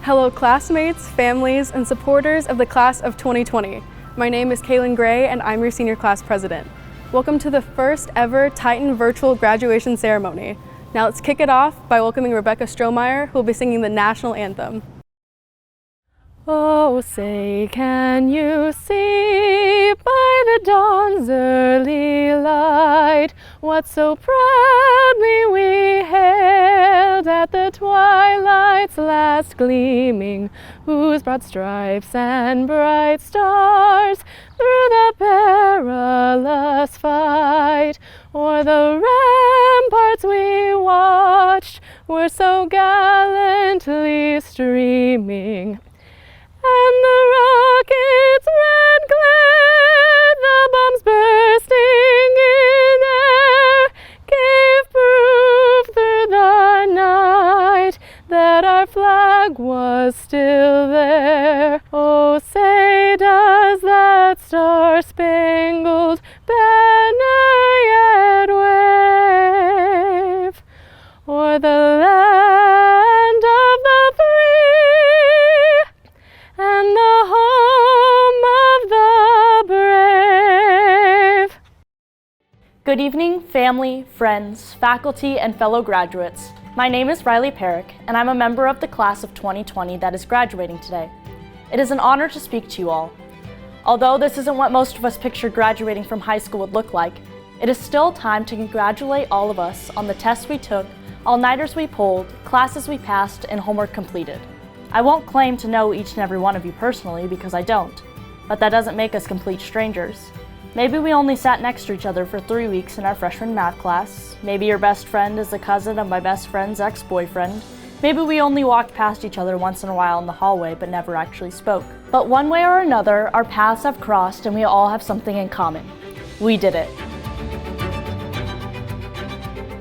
Hello classmates, families, and supporters of the class of 2020. My name is Kaylin Gray and I'm your senior class president. Welcome to the first ever Titan virtual graduation ceremony. Now let's kick it off by welcoming Rebecca Strohmeyer, who will be singing the national anthem. Oh, say, can you see by the dawn's early light what so proudly we hailed at the twilight's last gleaming, whose broad stripes and bright stars through the perilous fight o'er the ramparts we watched were so gallantly streaming. And the rocket's red glare, the bombs bursting in air, gave proof through the night that our flag was still there. Oh, say, does that star-spangled banner yet wave o'er the land of the free and the home of the brave? Good evening, family, friends, faculty, and fellow graduates. My name is Riley Perrick, and I'm a member of the class of 2020 that is graduating today. It is an honor to speak to you all. Although this isn't what most of us pictured graduating from high school would look like, it is still time to congratulate all of us on the tests we took, all-nighters we pulled, classes we passed, and homework completed. I won't claim to know each and every one of you personally because I don't, but that doesn't make us complete strangers. Maybe we only sat next to each other for 3 weeks in our freshman math class. Maybe your best friend is a cousin of my best friend's ex-boyfriend. Maybe we only walked past each other once in a while in the hallway but never actually spoke. But one way or another, our paths have crossed and we all have something in common. We did it.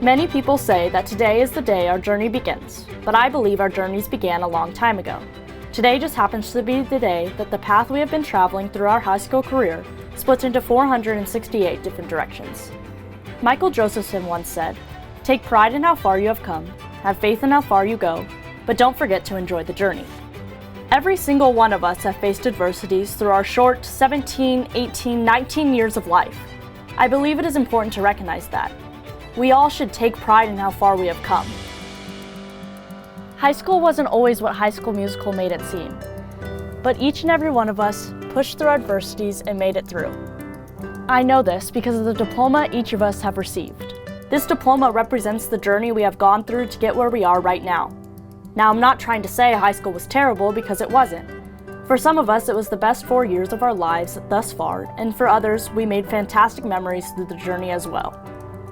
Many people say that today is the day our journey begins, but I believe our journeys began a long time ago. Today just happens to be the day that the path we have been traveling through our high school career splits into 468 different directions. Michael Josephson once said, "Take pride in how far you have come, have faith in how far you go, but don't forget to enjoy the journey." Every single one of us have faced adversities through our short 17, 18, 19 years of life. I believe it is important to recognize that. We all should take pride in how far we have come. High school wasn't always what High School Musical made it seem, but each and every one of us pushed through adversities and made it through. I know this because of the diploma each of us have received. This diploma represents the journey we have gone through to get where we are right now. Now, I'm not trying to say high school was terrible because it wasn't. For some of us, it was the best 4 years of our lives thus far, and for others, we made fantastic memories through the journey as well.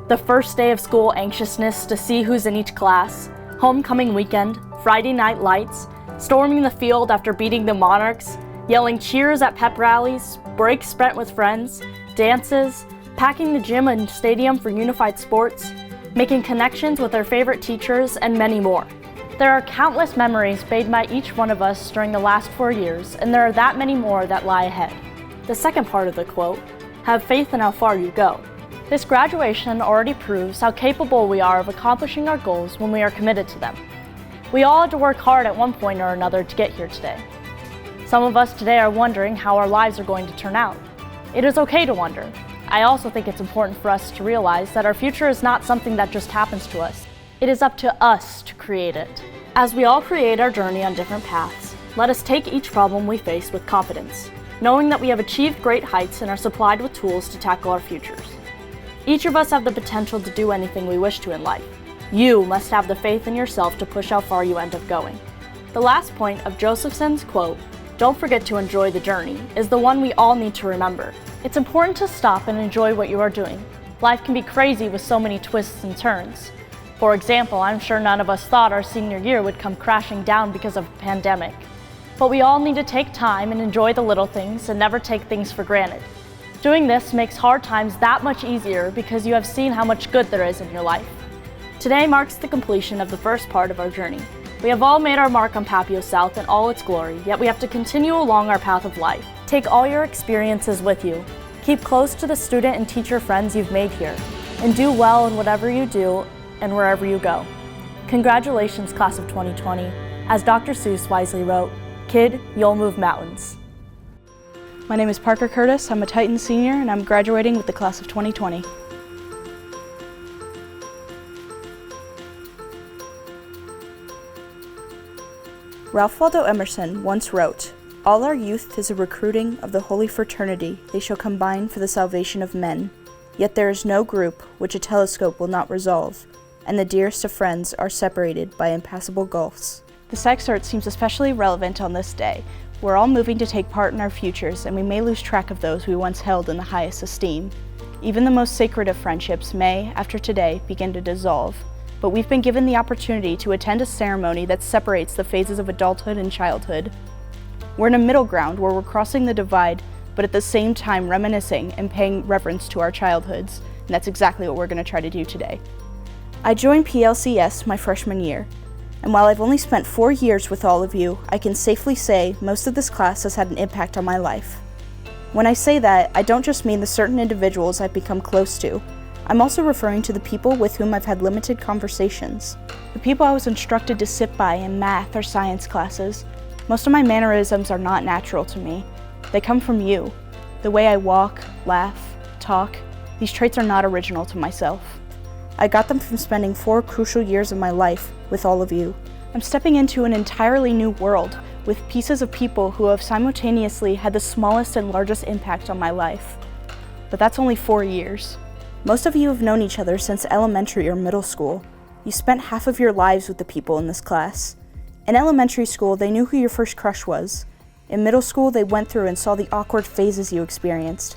The first day of school anxiousness to see who's in each class, homecoming weekend, Friday night lights, storming the field after beating the Monarchs, yelling cheers at pep rallies, breaks spent with friends, dances, packing the gym and stadium for unified sports, making connections with our favorite teachers, and many more. There are countless memories made by each one of us during the last 4 years, and there are that many more that lie ahead. The second part of the quote, "Have faith in how far you go." This graduation already proves how capable we are of accomplishing our goals when we are committed to them. We all had to work hard at one point or another to get here today. Some of us today are wondering how our lives are going to turn out. It is okay to wonder. I also think it's important for us to realize that our future is not something that just happens to us. It is up to us to create it. As we all create our journey on different paths, let us take each problem we face with confidence, knowing that we have achieved great heights and are supplied with tools to tackle our futures. Each of us have the potential to do anything we wish to in life. You must have the faith in yourself to push how far you end up going. The last point of Josephson's quote, "Don't forget to enjoy the journey," is the one we all need to remember. It's important to stop and enjoy what you are doing. Life can be crazy with so many twists and turns. For example, I'm sure none of us thought our senior year would come crashing down because of a pandemic. But we all need to take time and enjoy the little things and never take things for granted. Doing this makes hard times that much easier because you have seen how much good there is in your life. Today marks the completion of the first part of our journey. We have all made our mark on Papillion South in all its glory, yet we have to continue along our path of life. Take all your experiences with you. Keep close to the student and teacher friends you've made here, and do well in whatever you do and wherever you go. Congratulations, class of 2020. As Dr. Seuss wisely wrote, "Kid, you'll move mountains." My name is Parker Curtis. I'm a Titan senior and I'm graduating with the class of 2020. Ralph Waldo Emerson once wrote, "All our youth is a recruiting of the holy fraternity, they shall combine for the salvation of men. Yet there is no group which a telescope will not resolve, and the dearest of friends are separated by impassable gulfs." This excerpt seems especially relevant on this day. We're all moving to take part in our futures, and we may lose track of those we once held in the highest esteem. Even the most sacred of friendships may, after today, begin to dissolve. But we've been given the opportunity to attend a ceremony that separates the phases of adulthood and childhood. We're in a middle ground where we're crossing the divide, but at the same time reminiscing and paying reverence to our childhoods, and that's exactly what we're going to try to do today. I joined PLCS my freshman year, and while I've only spent 4 years with all of you, I can safely say most of this class has had an impact on my life. When I say that, I don't just mean the certain individuals I've become close to. I'm also referring to the people with whom I've had limited conversations. The people I was instructed to sit by in math or science classes. Most of my mannerisms are not natural to me. They come from you. The way I walk, laugh, talk, these traits are not original to myself. I got them from spending 4 crucial years of my life with all of you. I'm stepping into an entirely new world with pieces of people who have simultaneously had the smallest and largest impact on my life. But that's only 4 years. Most of you have known each other since elementary or middle school. You spent half of your lives with the people in this class. In elementary school, they knew who your first crush was. In middle school, they went through and saw the awkward phases you experienced.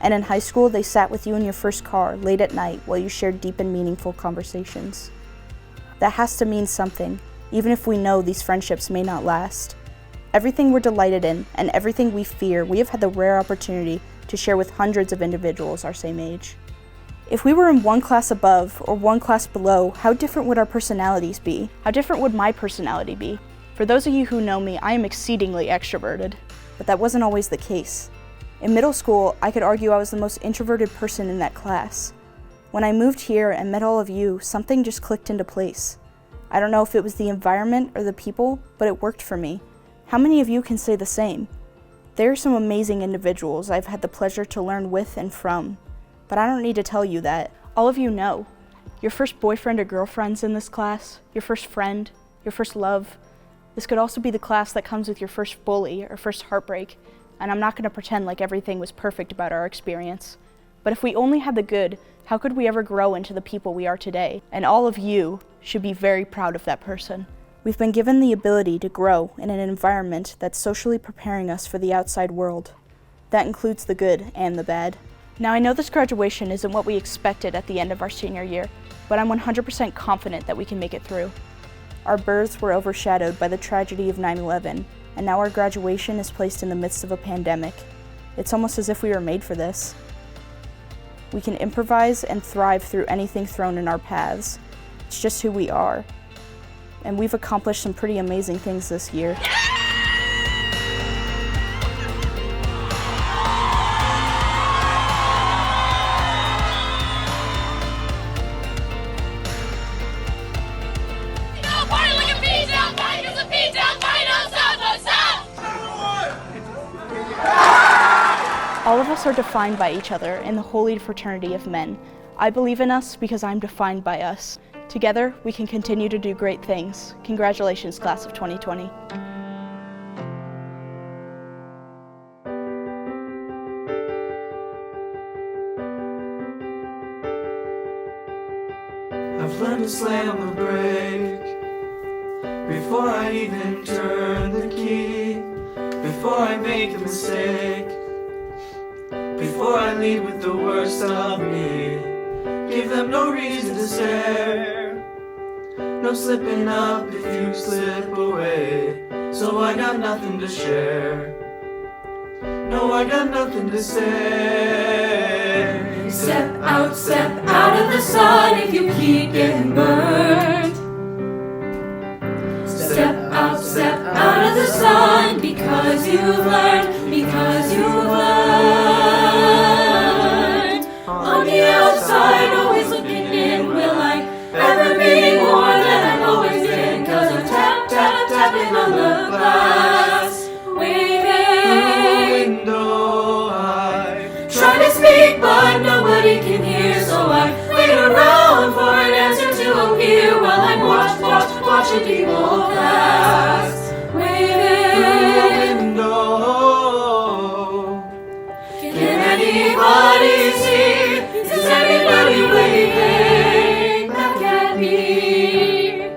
And in high school, they sat with you in your first car late at night while you shared deep and meaningful conversations. That has to mean something, even if we know these friendships may not last. Everything we're delighted in and everything we fear, we have had the rare opportunity to share with hundreds of individuals our same age. If we were in one class above or one class below, how different would our personalities be? How different would my personality be? For those of you who know me, I am exceedingly extroverted, but that wasn't always the case. In middle school, I could argue I was the most introverted person in that class. When I moved here and met all of you, something just clicked into place. I don't know if it was the environment or the people, but it worked for me. How many of you can say the same? There are some amazing individuals I've had the pleasure to learn with and from. But I don't need to tell you that. All of you know. Your first boyfriend or girlfriend's in this class, your first friend, your first love. This could also be the class that comes with your first bully or first heartbreak, and I'm not going to pretend like everything was perfect about our experience. But if we only had the good, how could we ever grow into the people we are today? And all of you should be very proud of that person. We've been given the ability to grow in an environment that's socially preparing us for the outside world. That includes the good and the bad. Now, I know this graduation isn't what we expected at the end of our senior year, but I'm 100% confident that we can make it through. Our births were overshadowed by the tragedy of 9/11, and now our graduation is placed in the midst of a pandemic. It's almost as if we were made for this. We can improvise and thrive through anything thrown in our paths. It's just who we are. And we've accomplished some pretty amazing things this year. All of us are defined by each other in the holy fraternity of men. I believe in us because I'm defined by us. Together, we can continue to do great things. Congratulations, class of 2020. I've learned to slam the brake before I even turn the key, before I make a mistake, before I lead with the worst of me. Give them no reason to stare, no slipping up if you slip away. So I got nothing to share, no, I got nothing to say. Step out of the sun if you keep getting burned. Step out of the sun because you've learned, On the outside, always looking in, will I ever be more than I've always been? 'Cause I'm tapping watching people pass, waving through a window. Can anybody see? Is anybody waving back at me?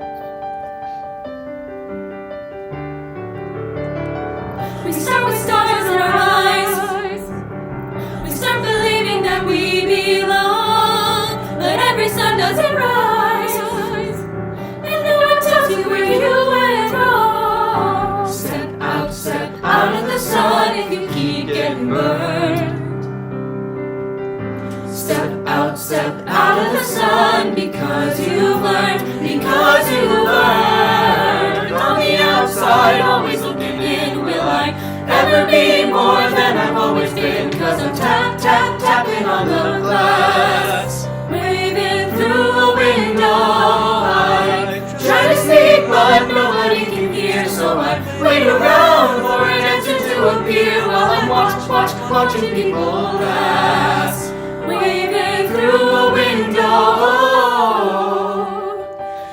We start with stars in our eyes. We start believing that we belong, but every sun doesn't rise, and no one tells you where you went wrong. Step out of the sun if you keep getting burned. Step out of the sun because you've learned, On the outside, always looking in, will I ever be more than I've always been? 'Cause I'm tapping on the glass, waving through a window. I try to speak, but nobody can hear, so I wait around for an answer to appear while I'm watching people pass, waving through a window.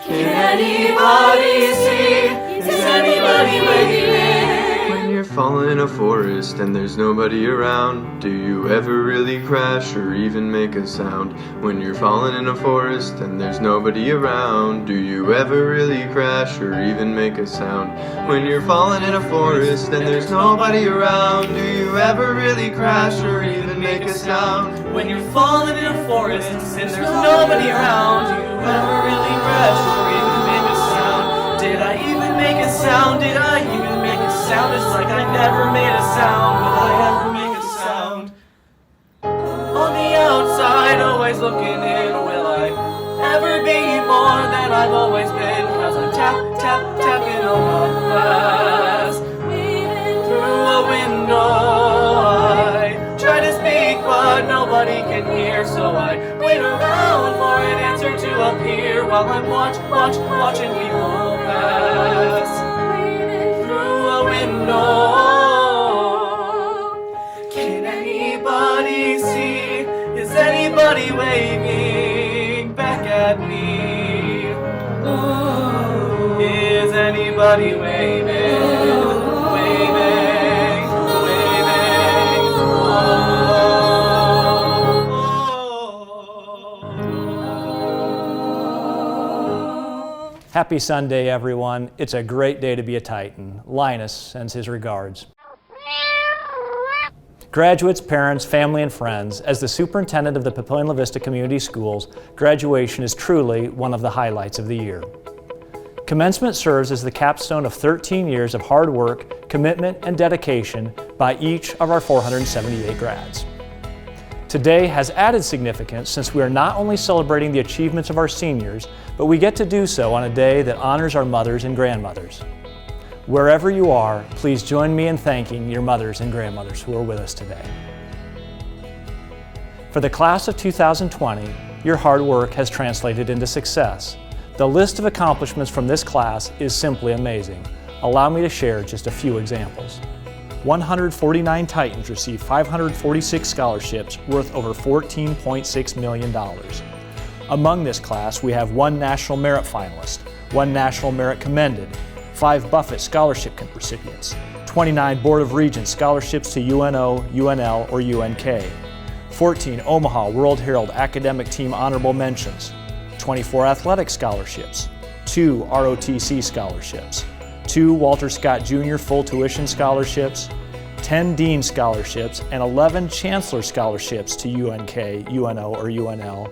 Can anybody see? Is anybody waving? When you're falling in a forest and there's nobody around, do you ever really crash or even make a sound? When you're falling in a forest and there's nobody around, do you ever really crash or even make a sound? When you're falling in a forest and there's nobody around, do you ever really crash or even make a sound? When you're falling in a forest and there's nobody around, do you ever really crash or even make a sound? Did I even make a sound? Did I even make a sound? It's like I never made a sound. Will I ever make a sound? On the outside, always looking in, will I ever be more than I've always been? 'Cause I'm tapping on the glass, through a window. I try to speak, but nobody can hear, so I wait around for an answer to appear while I'm watching people pass, through a window. Can anybody see? Is anybody waving back at me? Is anybody waving? Happy Sunday, everyone. It's a great day to be a Titan. Linus sends his regards. Graduates, parents, family, and friends, as the superintendent of the Papillion La Vista Community Schools, graduation is truly one of the highlights of the year. Commencement serves as the capstone of 13 years of hard work, commitment, and dedication by each of our 478 grads. Today has added significance since we are not only celebrating the achievements of our seniors, but we get to do so on a day that honors our mothers and grandmothers. Wherever you are, please join me in thanking your mothers and grandmothers who are with us today. For the class of 2020, your hard work has translated into success. The list of accomplishments from this class is simply amazing. Allow me to share just a few examples. 149 Titans received 546 scholarships worth over $14.6 million. Among this class, we have 1 National Merit Finalist, 1 National Merit Commended, 5 Buffett Scholarship recipients, 29 Board of Regents scholarships to UNO, UNL, or UNK, 14 Omaha World Herald Academic Team Honorable Mentions, 24 Athletic Scholarships, 2 ROTC Scholarships, 2 Walter Scott Jr. Full Tuition Scholarships, 10 Dean Scholarships, and 11 Chancellor Scholarships to UNK, UNO, or UNL,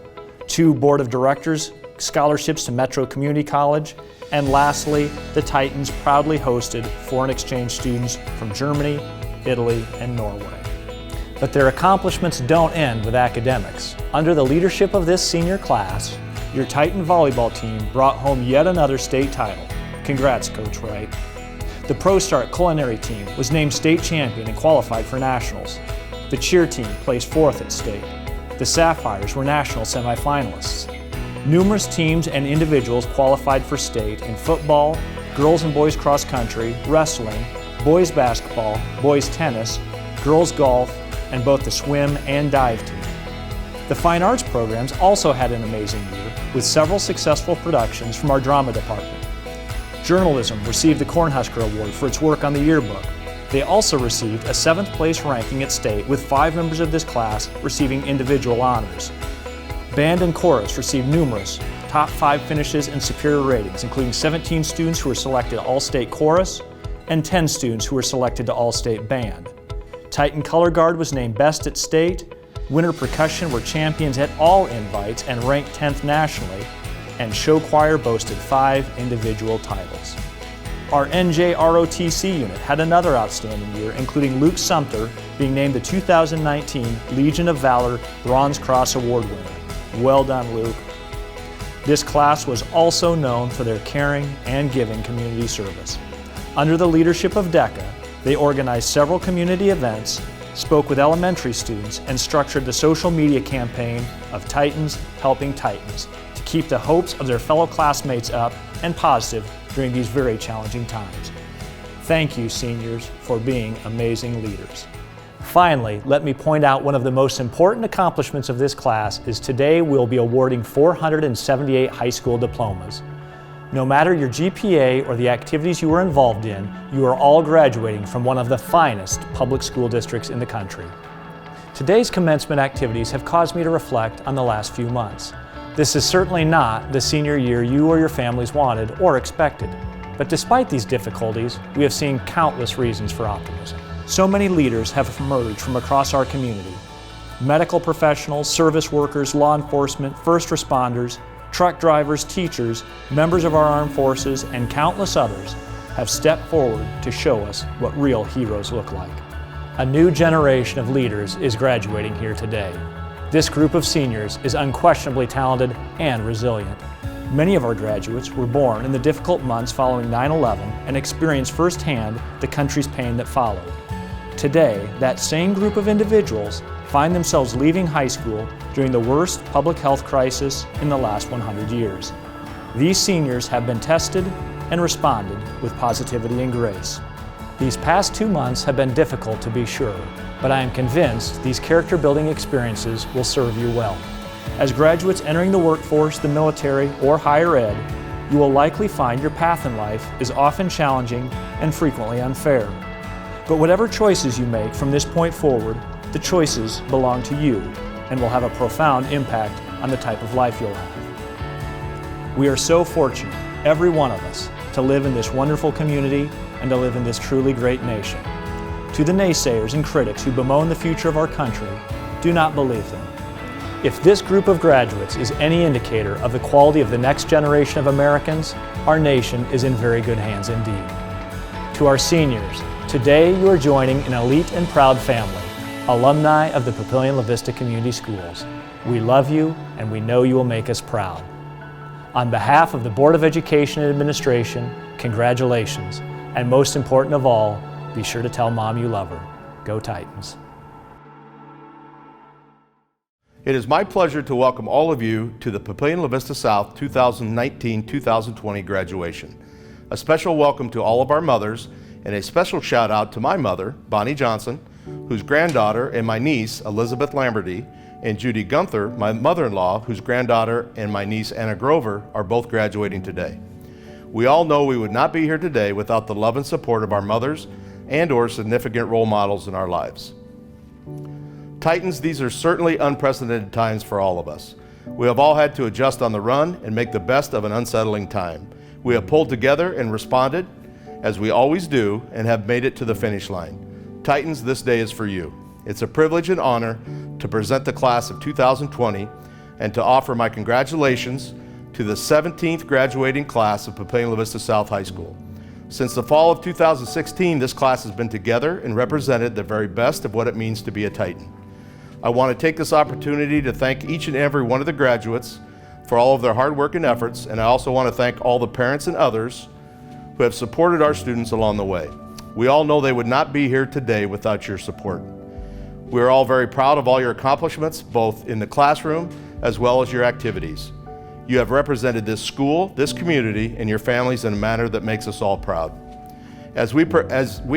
2 Board of Directors Scholarships to Metro Community College, and lastly, the Titans proudly hosted foreign exchange students from Germany, Italy, and Norway. But their accomplishments don't end with academics. Under the leadership of this senior class, your Titan volleyball team brought home yet another state title. Congrats, Coach Wright. The ProStart culinary team was named state champion and qualified for nationals. The cheer team placed 4th at state. The Sapphires were national semifinalists. Numerous teams and individuals qualified for state in football, girls and boys cross country, wrestling, boys basketball, boys tennis, girls golf, and both the swim and dive team. The fine arts programs also had an amazing year with several successful productions from our drama department. Journalism received the Cornhusker Award for its work on the yearbook. They also received a 7th place ranking at state, with 5 members of this class receiving individual honors. Band and chorus received numerous top 5 finishes and superior ratings, including 17 students who were selected All-State Chorus and 10 students who were selected to All-State Band. Titan Color Guard was named Best at State. Winter Percussion were champions at all invites and ranked 10th nationally. And Show Choir boasted 5 individual titles. Our NJROTC unit had another outstanding year, including Luke Sumter being named the 2019 Legion of Valor Bronze Cross Award winner. Well done, Luke. This class was also known for their caring and giving community service. Under the leadership of DECA, they organized several community events, spoke with elementary students, and structured the social media campaign of Titans Helping Titans to keep the hopes of their fellow classmates up and positive during these very challenging times. Thank you, seniors, for being amazing leaders. Finally, let me point out one of the most important accomplishments of this class is today we'll be awarding 478 high school diplomas. No matter your GPA or the activities you were involved in, you are all graduating from one of the finest public school districts in the country. Today's commencement activities have caused me to reflect on the last few months. This is certainly not the senior year you or your families wanted or expected. But despite these difficulties, we have seen countless reasons for optimism. So many leaders have emerged from across our community. Medical professionals, service workers, law enforcement, first responders, truck drivers, teachers, members of our armed forces, and countless others have stepped forward to show us what real heroes look like. A new generation of leaders is graduating here today. This group of seniors is unquestionably talented and resilient. Many of our graduates were born in the difficult months following 9/11 and experienced firsthand the country's pain that followed. Today, that same group of individuals find themselves leaving high school during the worst public health crisis in the last 100 years. These seniors have been tested and responded with positivity and grace. These past 2 months have been difficult, to be sure, but I am convinced these character-building experiences will serve you well. As graduates entering the workforce, the military, or higher ed, you will likely find your path in life is often challenging and frequently unfair. But whatever choices you make from this point forward, the choices belong to you and will have a profound impact on the type of life you'll have. We are so fortunate, every one of us, to live in this wonderful community and to live in this truly great nation. To the naysayers and critics who bemoan the future of our country, do not believe them. If this group of graduates is any indicator of the quality of the next generation of Americans, our nation is in very good hands indeed. To our seniors, today you are joining an elite and proud family, alumni of the Papillion La Vista Community Schools. We love you and we know you will make us proud. On behalf of the Board of Education and Administration, congratulations, and most important of all, be sure to tell Mom you love her. Go Titans. It is my pleasure to welcome all of you to the Papillion La Vista South 2019-2020 graduation. A special welcome to all of our mothers, and a special shout out to my mother, Bonnie Johnson, whose granddaughter and my niece, Elizabeth Lamberty, and Judy Gunther, my mother-in-law, whose granddaughter and my niece, Anna Grover, are both graduating today. We all know we would not be here today without the love and support of our mothers and/or significant role models in our lives. Titans, these are certainly unprecedented times for all of us. We have all had to adjust on the run and make the best of an unsettling time. We have pulled together and responded, as we always do, and have made it to the finish line. Titans, this day is for you. It's a privilege and honor to present the class of 2020 and to offer my congratulations to the 17th graduating class of Papillion La Vista South High School. Since the fall of 2016, this class has been together and represented the very best of what it means to be a Titan. I want to take this opportunity to thank each and every one of the graduates for all of their hard work and efforts, and I also want to thank all the parents and others who have supported our students along the way. We all know they would not be here today without your support. We are all very proud of all your accomplishments, both in the classroom as well as your activities. You have represented this school, this community, and your families in a manner that makes us all proud. As we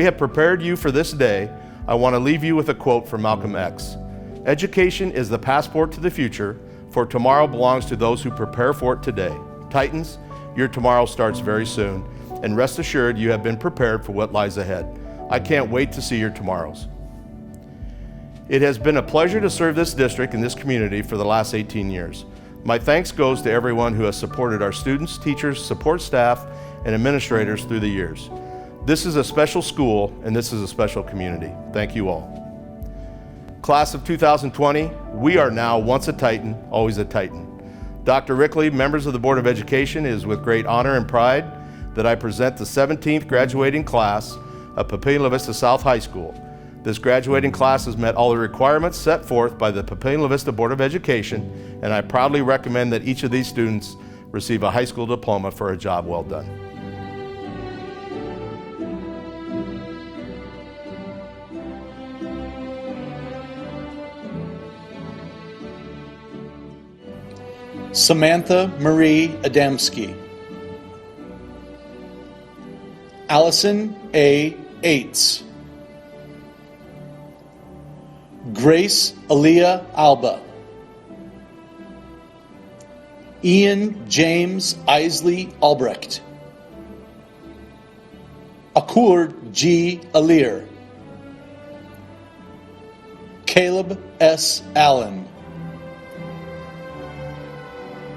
have prepared you for this day, I want to leave you with a quote from Malcolm X. Education is the passport to the future, for tomorrow belongs to those who prepare for it today. Titans, your tomorrow starts very soon. and rest assured you have been prepared for what lies ahead. I can't wait to see your tomorrows. It has been a pleasure to serve this district and this community for the last 18 years. My thanks goes to everyone who has supported our students, teachers, support staff, and administrators through the years. This is a special school and this is a special community. Thank you all. Class of 2020, we are now once a Titan, always a Titan. Dr. Rickley, members of the Board of Education, it is with great honor and pride that I present the 17th graduating class of Papillion La Vista South High School. This graduating class has met all the requirements set forth by the Papillion La Vista Board of Education, and I proudly recommend that each of these students receive a high school diploma for a job well done. Samantha Marie Adamski. Allison A. Aites. Grace Aaliyah Alba. Ian James Isley Albrecht. Akur G. Alir. Caleb S. Allen.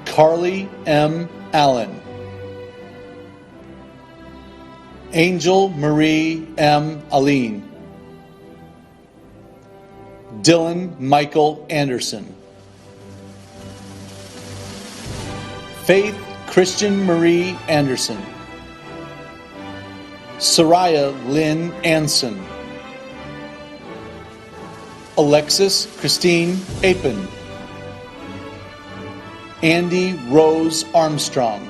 Carly M. Allen. Angel Marie M. Aline. Dylan Michael Anderson. Faith Christian Marie Anderson. Soraya Lynn Anson. Alexis Christine Apen. Andy Rose Armstrong.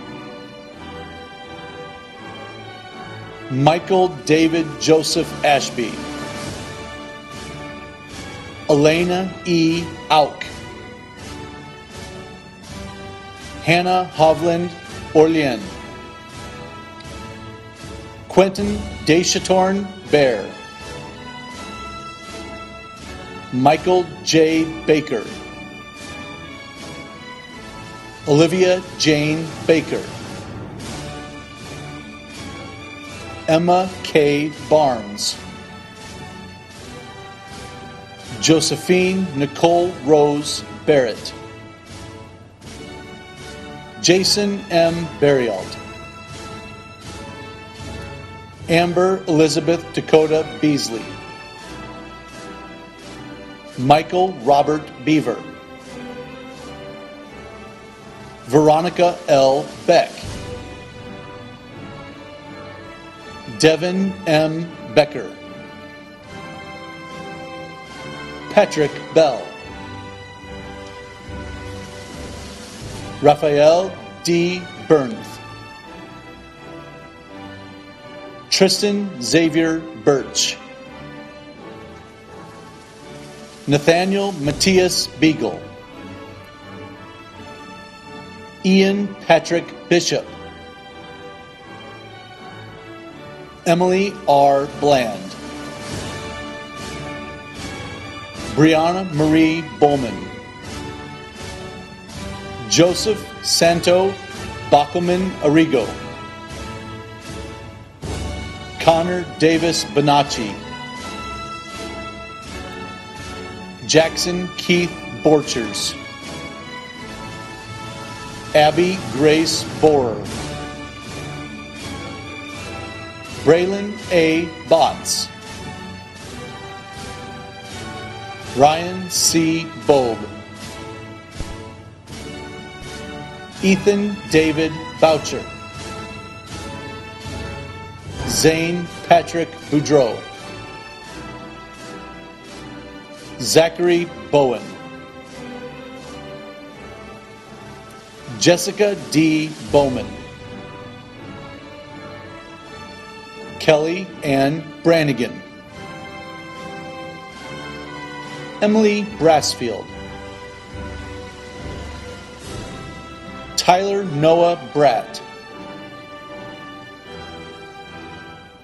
Michael David Joseph Ashby. Elena E. Auk. Hannah Hovland Orlean. Quentin Deschatorn Bear. Michael J. Baker. Olivia Jane Baker. Emma K. Barnes. Josephine Nicole Rose Barrett. Jason M. Berrialt. Amber Elizabeth Dakota Beasley. Michael Robert Beaver. Veronica L. Beck. Devin M. Becker. Patrick Bell. Raphael D. Burns. Tristan Xavier Birch. Nathaniel Matthias Beagle. Ian Patrick Bishop. Emily R. Bland. Brianna Marie Bowman. Joseph Santo Backelman Arrigo. Connor Davis Bonacci. Jackson Keith Borchers. Abby Grace Borer. Braylon A. Botts. Ryan C. Bobe. Ethan David Boucher. Zane Patrick Boudreau. Zachary Bowen. Jessica D. Bowman. Kelly Ann Brannigan. Emily Brassfield. Tyler Noah Bratt.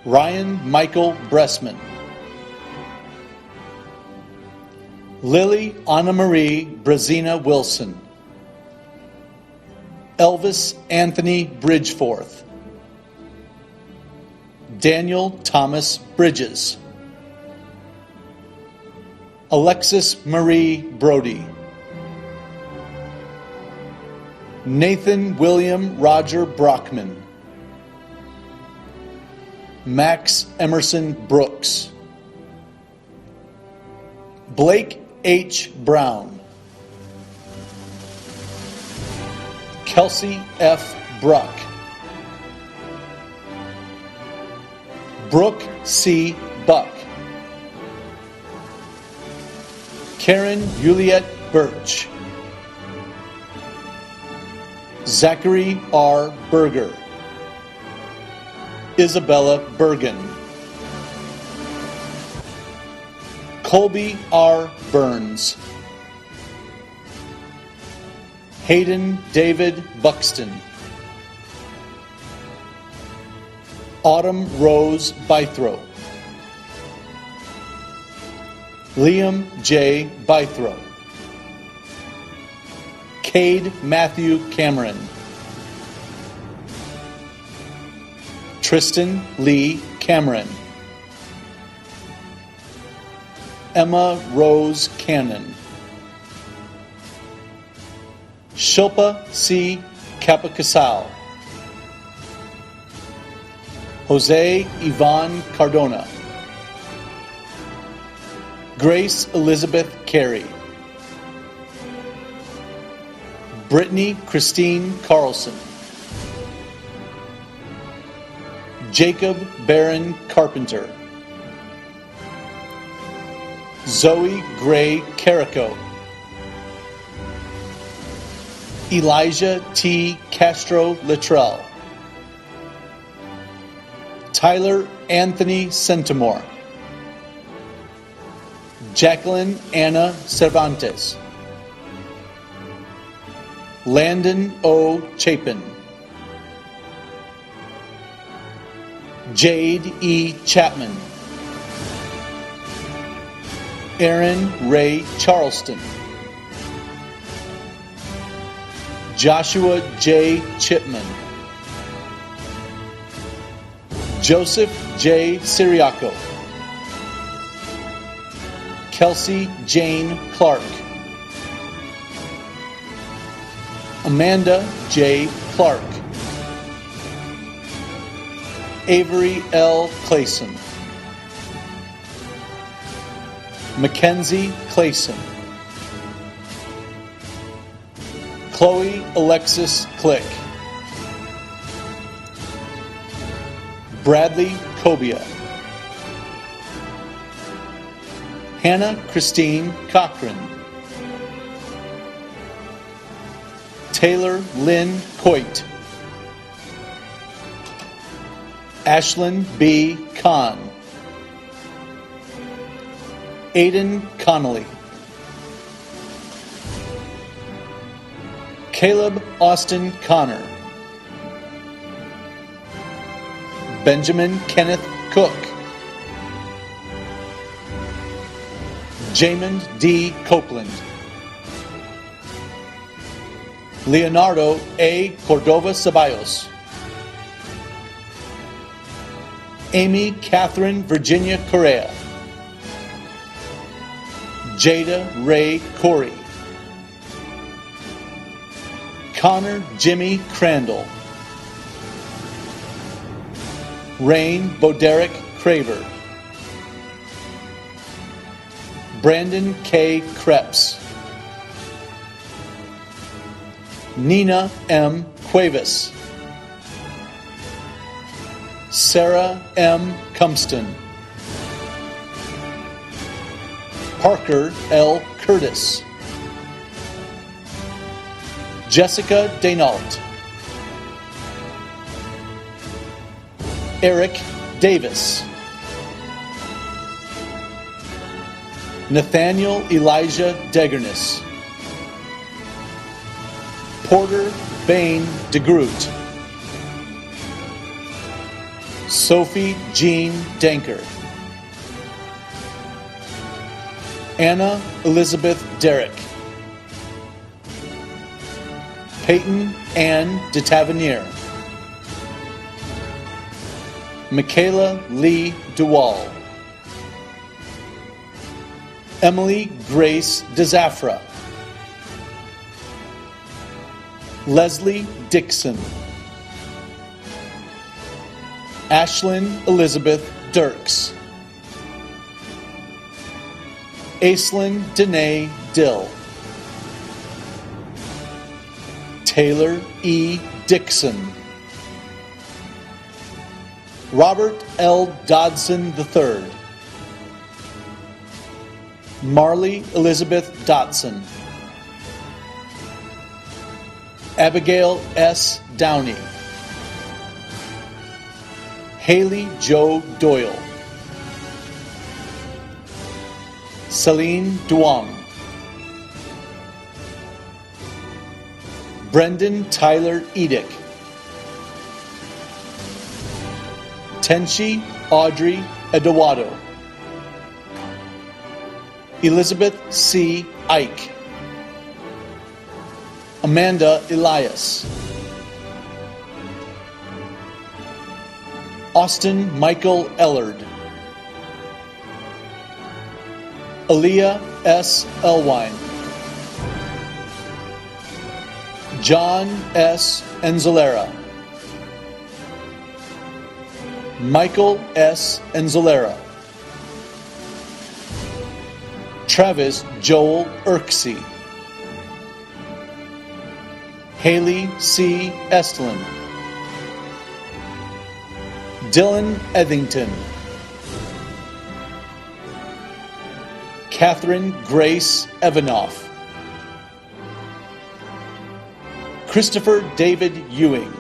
Ryan Michael Bressman. Lily Anna Marie Brazina Wilson. Elvis Anthony Bridgeforth. Daniel Thomas Bridges, Alexis Marie Brody, Nathan William Roger Brockman, Max Emerson Brooks, Blake H. Brown, Kelsey F. Bruck, Brooke C. Buck, Karen Juliet Birch, Zachary R. Berger, Isabella Bergen, Colby R. Burns, Hayden David Buxton, Autumn Rose Bythrow, Liam J. Bythrow, Cade Matthew Cameron, Tristan Lee Cameron, Emma Rose Cannon, Shilpa C. Capacasal, Jose Ivan Cardona, Grace Elizabeth Carey, Brittany Christine Carlson, Jacob Barron Carpenter, Zoe Gray Carico, Elijah T. Castro Littrell, Tyler Anthony Centimore, Jacqueline Anna Cervantes, Landon O. Chapin, Jade E. Chapman, Aaron Ray Charleston, Joshua J. Chipman, Joseph J. Siriaco, Kelsey Jane Clark, Amanda J. Clark, Avery L. Clayson, Mackenzie Clayson, Chloe Alexis Click, Bradley Cobia, Hannah Christine Cochran, Taylor Lynn Coit, Ashlyn B. Kahn, Aiden Connolly, Caleb Austin Connor, Benjamin Kenneth Cook, Jamin D. Copeland, Leonardo A. Cordova Ceballos, Amy Catherine Virginia Correa, Jada Ray Corey, Connor Jimmy Crandall, Rain Boderick Craver, Brandon K. Krebs, Nina M. Cuevas, Sarah M. Cumston, Parker L. Curtis, Jessica Denault, Eric Davis, Nathaniel Elijah Degernis, Porter Bain DeGroot, Sophie Jean Danker, Anna Elizabeth Derrick, Peyton Ann de Tavernier, Michaela Lee DeWall, Emily Grace DeZafra, Leslie Dixon, Ashlyn Elizabeth Dirks, Aislinn Danae Dill, Taylor E. Dixon, Robert L. Dodson III, Marley Elizabeth Dotson, Abigail S. Downey, Haley Jo Doyle, Celine Duong, Brendan Tyler Edick, Tenshi Audrey Edawado, Elizabeth C. Ike, Amanda Elias, Austin Michael Ellard, Aaliyah S. Elwine, John S. Enzalera, Michael S. Enzalera, Travis Joel Irksey, Haley C. Estlin, Dylan Etherington, Catherine Grace Evanoff, Christopher David Ewing,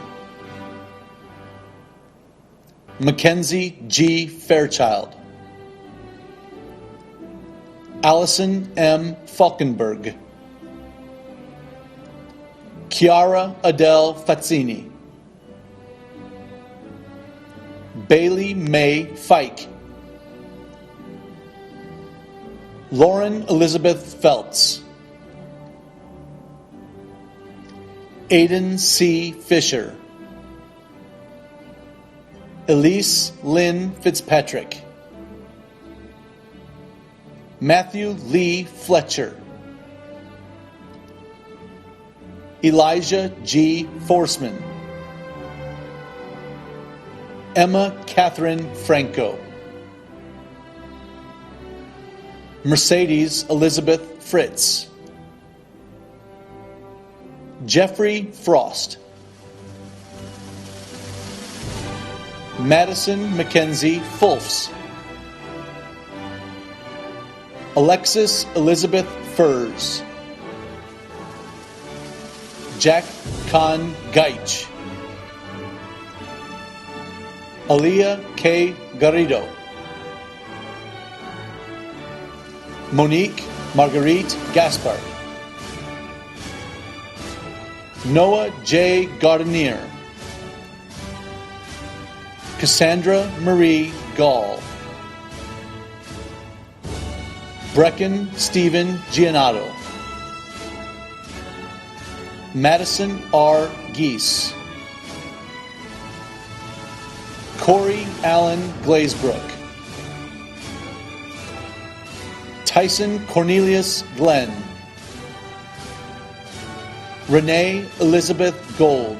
Mackenzie G. Fairchild, Allison M. Falkenberg, Chiara Adele Fazzini, Bailey May Fike, Lauren Elizabeth Feltz, Aiden C. Fisher, Elise Lynn Fitzpatrick, Matthew Lee Fletcher, Elijah G. Forsman, Emma Catherine Franco, Mercedes Elizabeth Fritz, Jeffrey Frost, Madison Mackenzie Fulfs, Alexis Elizabeth Furs, Jack Khan Gaich, Aaliyah K. Garrido, Monique Marguerite Gaspard, Noah J. Gardenier, Cassandra Marie Gall, Brecken Stephen Giannato, Madison R. Geese, Corey Allen Glazebrook, Tyson Cornelius Glenn, Renee Elizabeth Gold,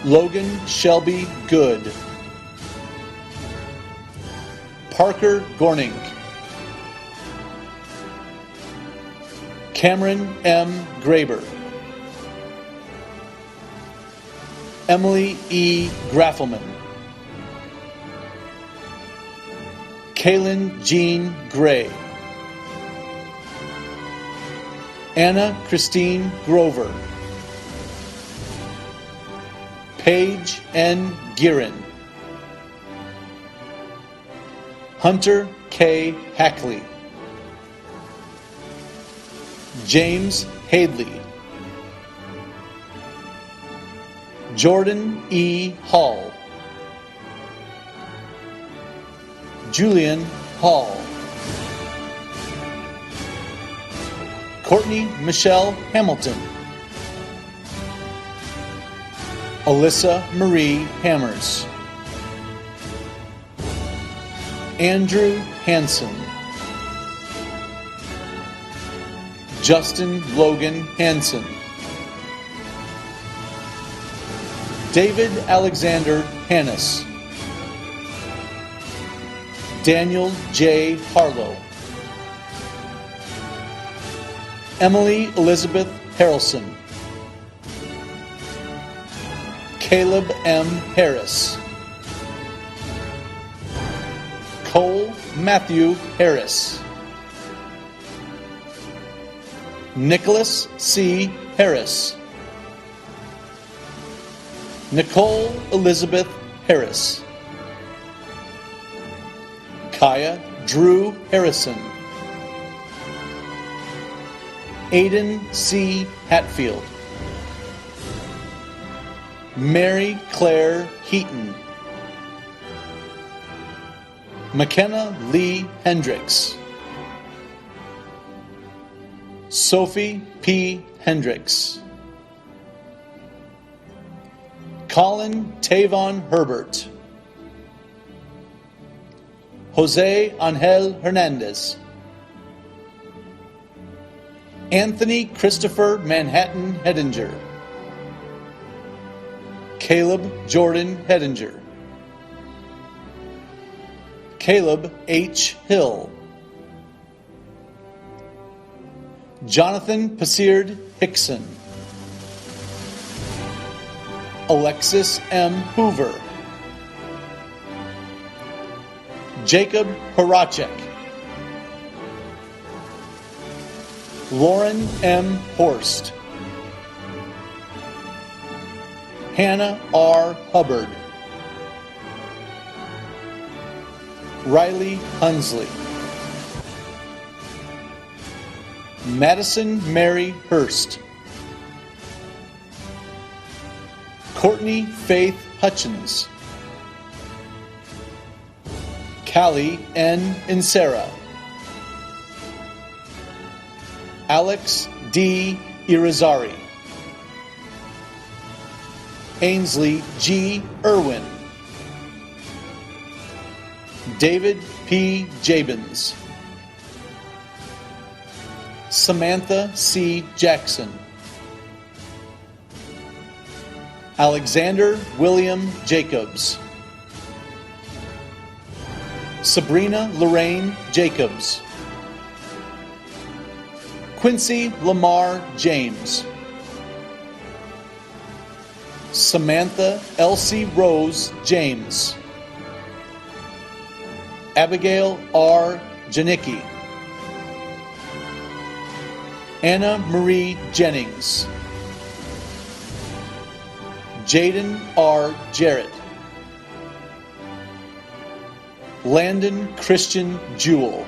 Logan Shelby Good, Parker Gorning, Cameron M. Graber, Emily E. Graffelman, Kaylin Jean Gray, Anna Christine Grover, Paige N. Girin, Hunter K. Hackley, James Hadley, Jordan E. Hall, Julian Hall, Courtney Michelle Hamilton, Alyssa Marie Hammers, Andrew Hansen, Justin Logan Hansen, David Alexander Hannes, Daniel J. Harlow, Emily Elizabeth Harrelson, Caleb M. Harris, Cole Matthew Harris, Nicholas C. Harris, Nicole Elizabeth Harris, Kaya Drew Harrison, Aiden C. Hatfield, Mary Claire Heaton, McKenna Lee Hendricks, Sophie P. Hendricks, Colin Tavon Herbert, Jose Angel Hernandez, Anthony Christopher Manhattan Hedinger, Caleb Jordan Hedinger, Caleb H. Hill, Jonathan Passeard Hickson, Alexis M. Hoover, Jacob Horacek, Lauren M. Horst, Hannah R. Hubbard, Riley Hunsley, Madison Mary Hurst, Courtney Faith Hutchins, Callie N. Insera, Alex D. Irizarry, Ainsley G. Irwin, David P. Jabins, Samantha C. Jackson, Alexander William Jacobs, Sabrina Lorraine Jacobs, Quincy Lamar James, Samantha Elsie Rose James, Abigail R. Janicki, Anna Marie Jennings, Jaden R. Jarrett, Landon Christian Jewell,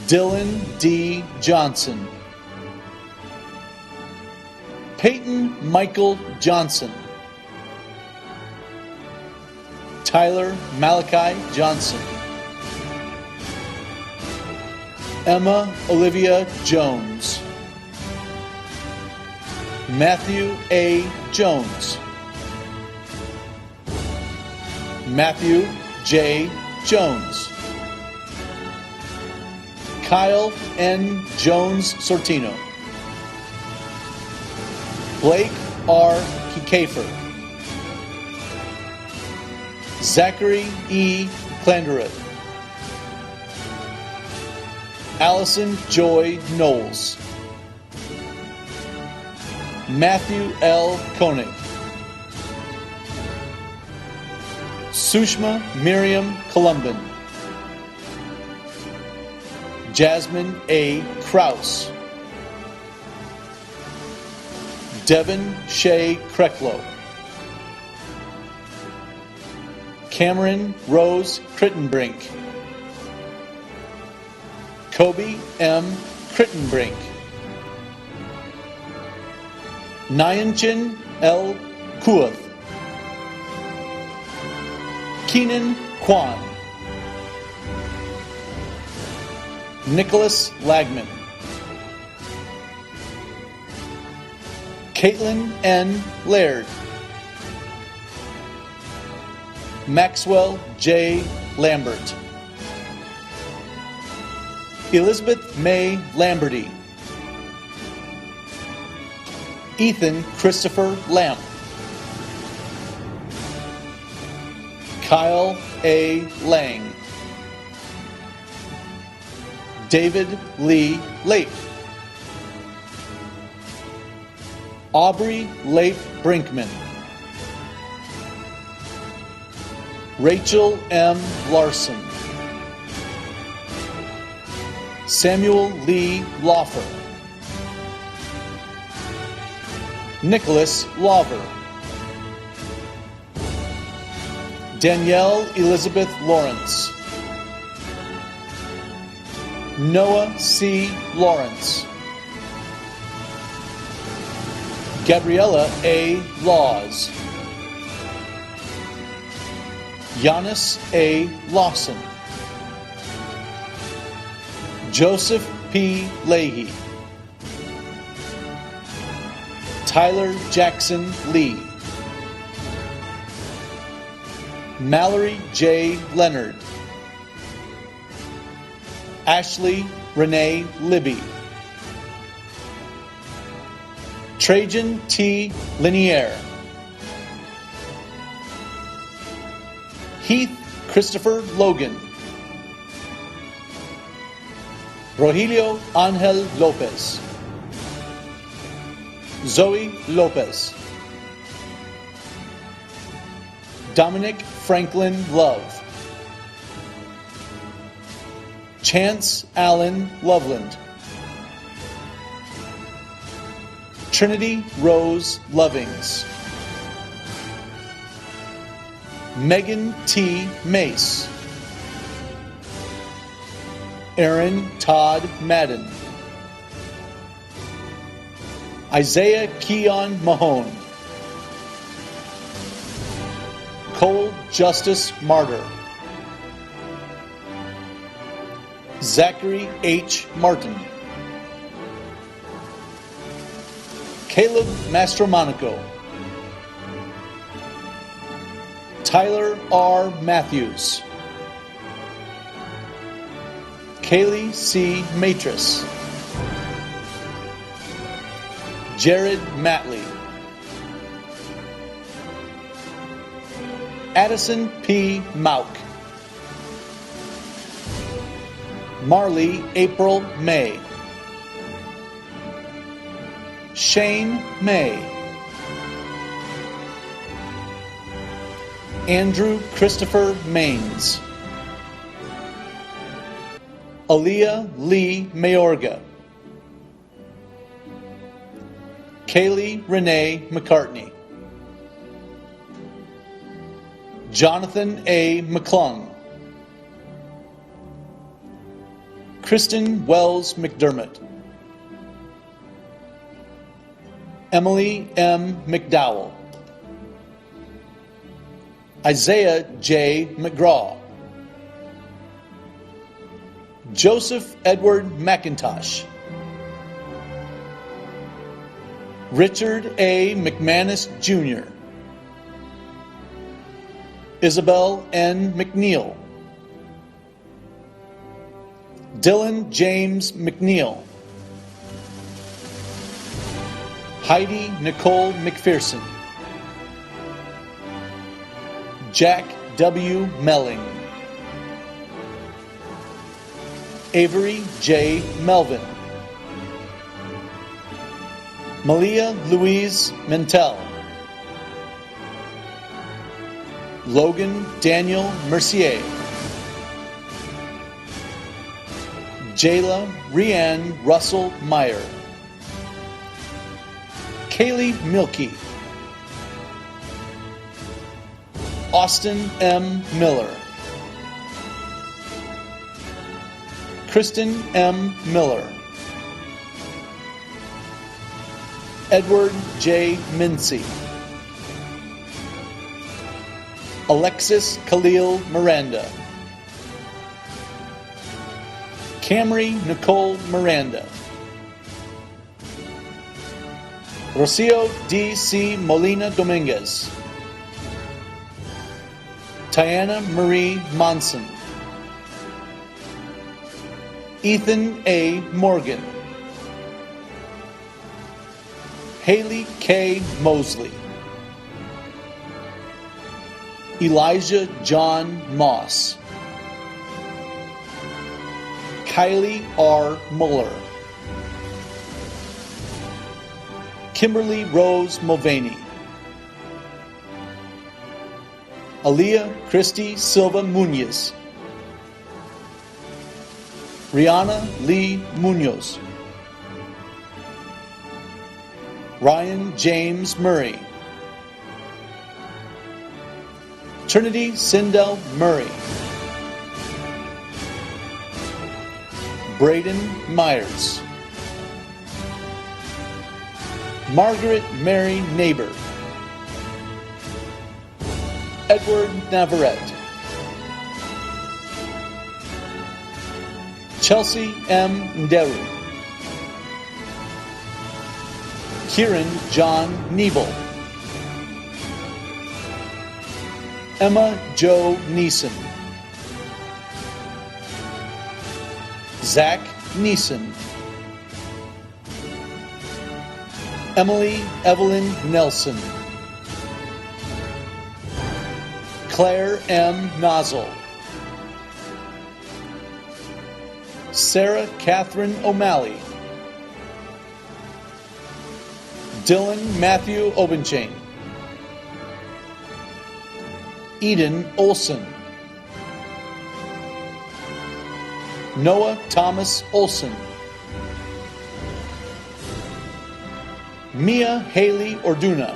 Dylan D. Johnson, Peyton Michael Johnson, Tyler Malachi Johnson, Emma Olivia Jones, Matthew A. Jones, Matthew J. Jones, Kyle N. Jones Sortino, Blake R. Kikafer, Zachary E. Klanderup, Allison Joy Knowles, Matthew L. Koenig, Sushma Miriam Columban, Jasmine A. Kraus, Devin Shea Krecklow, Cameron Rose Crittenbrink, Kobe M. Crittenbrink, Nyanchin L. Kuath, Keenan Kwan, Nicholas Lagman, Caitlin N. Laird, Maxwell J. Lambert, Elizabeth May Lamberty, Ethan Christopher Lamp, Kyle A. Lang, David Lee Leif, Aubrey Leif Brinkman, Rachel M. Larson, Samuel Lee Lawfer, Nicholas Lawver, Danielle Elizabeth Lawrence, Noah C. Lawrence, Gabriella A. Laws, Giannis A. Lawson, Joseph P. Leahy, Tyler Jackson Lee, Mallory J. Leonard, Ashley Renee Libby, Trajan T. Linier, Heath Christopher Logan, Rogelio Angel Lopez, Zoe Lopez, Dominic Franklin Love, Chance Allen Loveland, Trinity Rose Lovings, Megan T. Mace, Aaron Todd Madden, Isaiah Keon Mahone, Cole Justice Martyr, Zachary H. Martin, Caleb Mastromonico, Tyler R. Matthews, Kaylee C. Matris, Jared Matley, Addison P. Mauk, Marley April May, Shane May, Andrew Christopher Maines, Aaliyah Lee Mayorga, Kaylee Renee McCartney, Jonathan A. McClung, Kristen Wells McDermott, Emily M. McDowell, Isaiah J. McGraw, Joseph Edward McIntosh, Richard A. McManus Jr., Isabel N. McNeil, Dylan James McNeil, Heidi Nicole McPherson, Jack W. Melling, Avery J. Melvin, Malia Louise Mentel, Logan Daniel Mercier, Jayla Rianne Russell Meyer, Kaylee Milkey, Austin M. Miller, Kristen M. Miller, Edward J. Mincy, Alexis Khalil Miranda, Camry Nicole Miranda, Rocio D.C. Molina Dominguez. Tiana Marie Monson. Ethan A. Morgan. Haley K. Mosley. Elijah John Moss. Kylie R. Muller. Kimberly Rose Mulvaney. Aaliyah Christy Silva Munoz. Rihanna Lee Munoz. Ryan James Murray. Trinity Sindel Murray. Braden Myers. Margaret Mary Neighbor. Edward Navarette. Chelsea M. Nderu. Kieran John Nebel. Emma Jo Neeson. Zach Neeson. Emily Evelyn Nelson. Claire M. Nozzle. Sarah Catherine O'Malley. Dylan Matthew Obenchain. Eden Olson. Noah Thomas Olson. Mia Haley Orduna.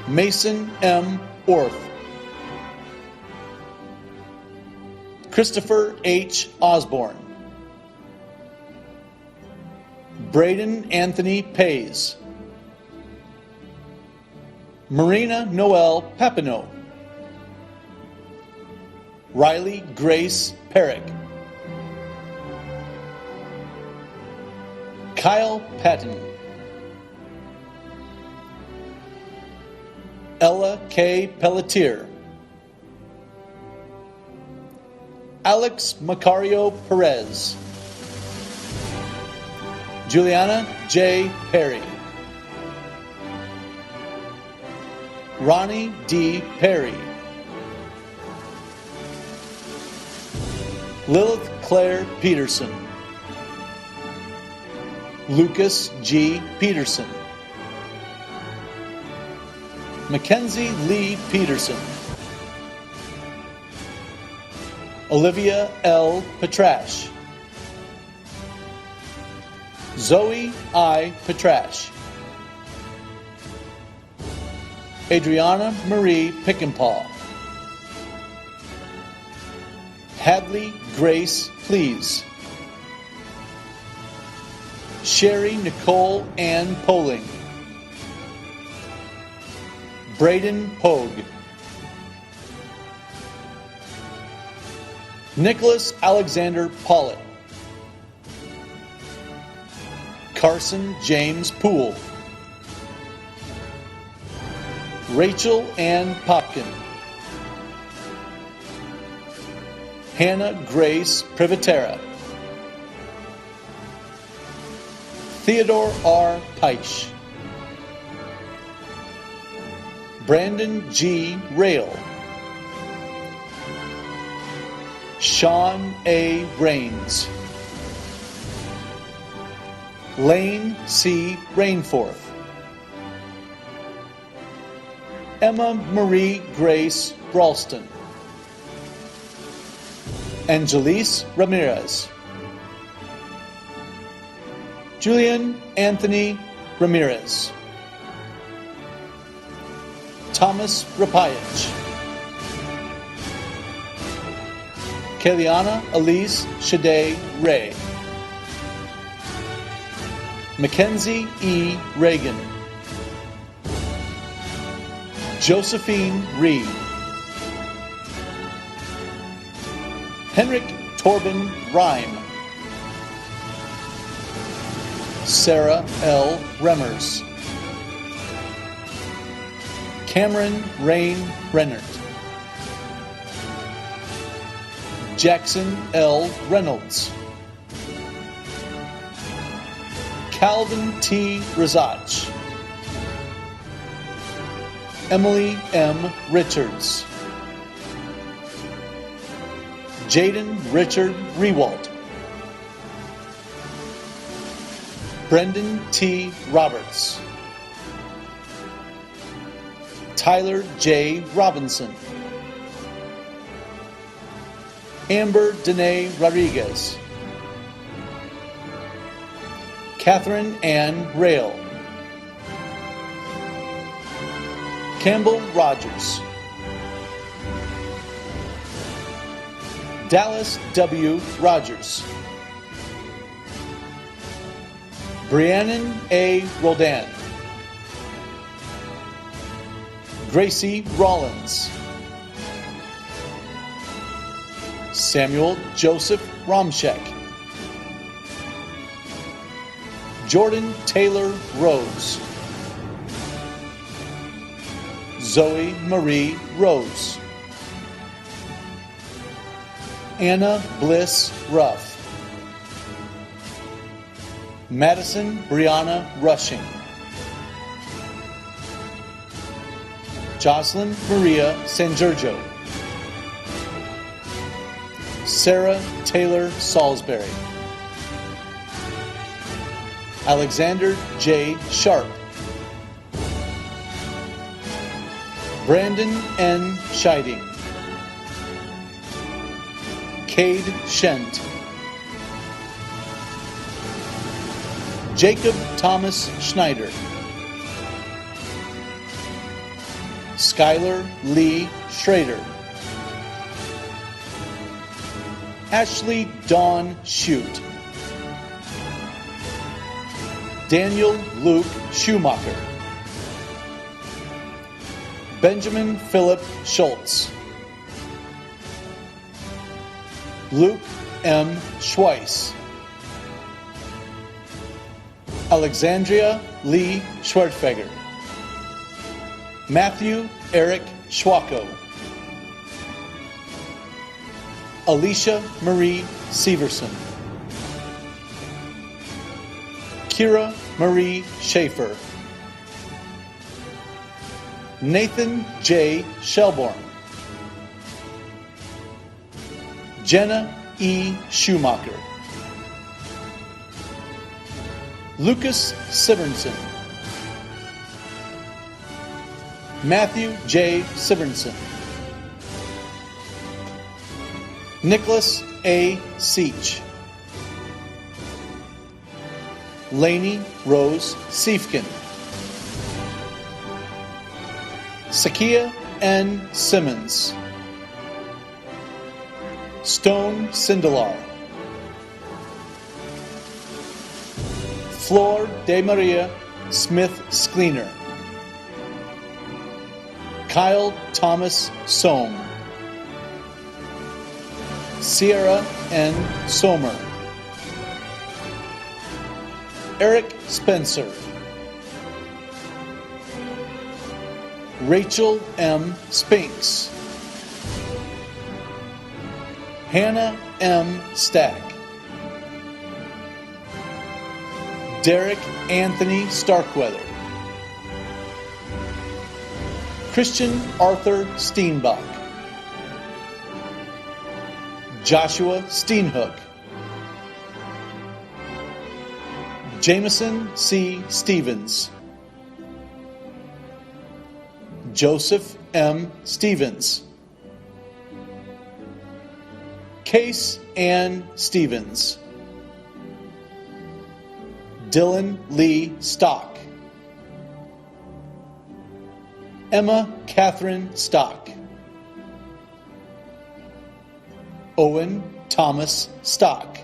Mason M. Orth. Christopher H. Osborne. Braden Anthony Pays. Marina Noel Papineau. Riley Grace Perrick. Kyle Patton. Ella K. Pelletier. Alex Macario Perez. Juliana J. Perry. Ronnie D. Perry. Lilith Claire Peterson. Lucas G. Peterson. Mackenzie Lee Peterson. Olivia L. Petrash. Zoe I. Petrash. Adriana Marie Pickenpaw. Hadley Grace Please. Sherry Nicole Ann Poling. Braden Pogue. Nicholas Alexander Pollitt. Carson James Poole. Rachel Ann Popkin. Hannah Grace Privatera. Theodore R. Peich. Brandon G. Rail. Sean A. Rains. Lane C. Rainforth. Emma Marie Grace Ralston. Angelise Ramirez. Julian Anthony Ramirez. Thomas Rapayich. Kaliana Elise Shade Ray. Mackenzie E. Reagan. Josephine Reed. Henrik Torben Rhyme. Sarah L. Remmers. Cameron Rain Rennert. Jackson L. Reynolds. Calvin T. Rizach. Emily M. Richards. Jaden Richard Rewalt. Brendan T. Roberts. Tyler J. Robinson. Amber Danae Rodriguez. Catherine Ann Rail. Campbell Rogers. Dallas W. Rogers. Briannan A. Roldan. Gracie Rollins. Samuel Joseph Romshek. Jordan Taylor Rose. Zoe Marie Rose. Anna Bliss Ruff. Madison Brianna Rushing. Jocelyn Maria San Giorgio. Sarah Taylor Salisbury. Alexander J. Sharp. Brandon N. Scheiding. Cade Shent. Jacob Thomas Schneider. Skylar Lee Schrader. Ashley Dawn Shute. Daniel Luke Schumacher. Benjamin Philip Schultz. Luke M. Schweiss. Alexandria Lee Schwertfeger. Matthew Eric Schwacko. Alicia Marie Severson. Kira Marie Schaefer. Nathan J. Shelbourne. Jenna E. Schumacher. Lucas Sivernson. Matthew J. Sivernson. Nicholas A. Seach. Lainey Rose Siefkin. Sakia N. Simmons. Stone Sindelar. Flor de Maria Smith Sklener. Kyle Thomas Sohm. Sierra N. Somer. Eric Spencer. Rachel M. Spinks. Hannah M. Stack. Derek Anthony Starkweather. Christian Arthur Steenbach. Joshua Steenhook. Jameson C. Stevens. Joseph M. Stevens. Case Ann Stevens. Dylan Lee Stock. Emma Catherine Stock. Owen Thomas Stock.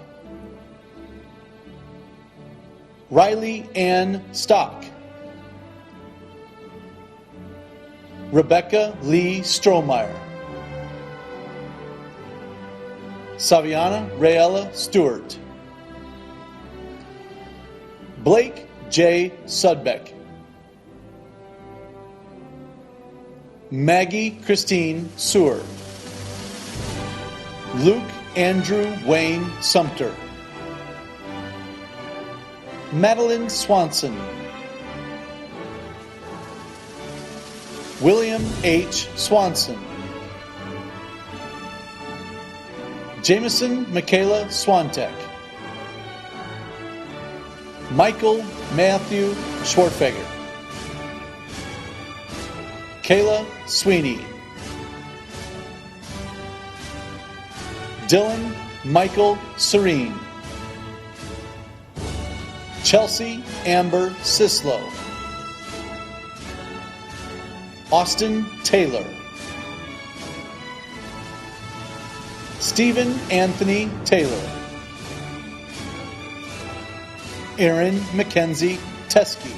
Riley Ann Stock. Rebecca Lee Strohmeyer. Saviana Rayella Stewart. Blake J. Sudbeck, Maggie Christine Sewer, Luke Andrew Wayne Sumter, Madeline Swanson, William H. Swanson, Jameson Michaela Swantek, Michael Matthew Schwartfeger, Kayla Sweeney, Dylan Michael Serene, Chelsea Amber Sislow, Austin Taylor, Stephen Anthony Taylor, Aaron Mackenzie Teskey,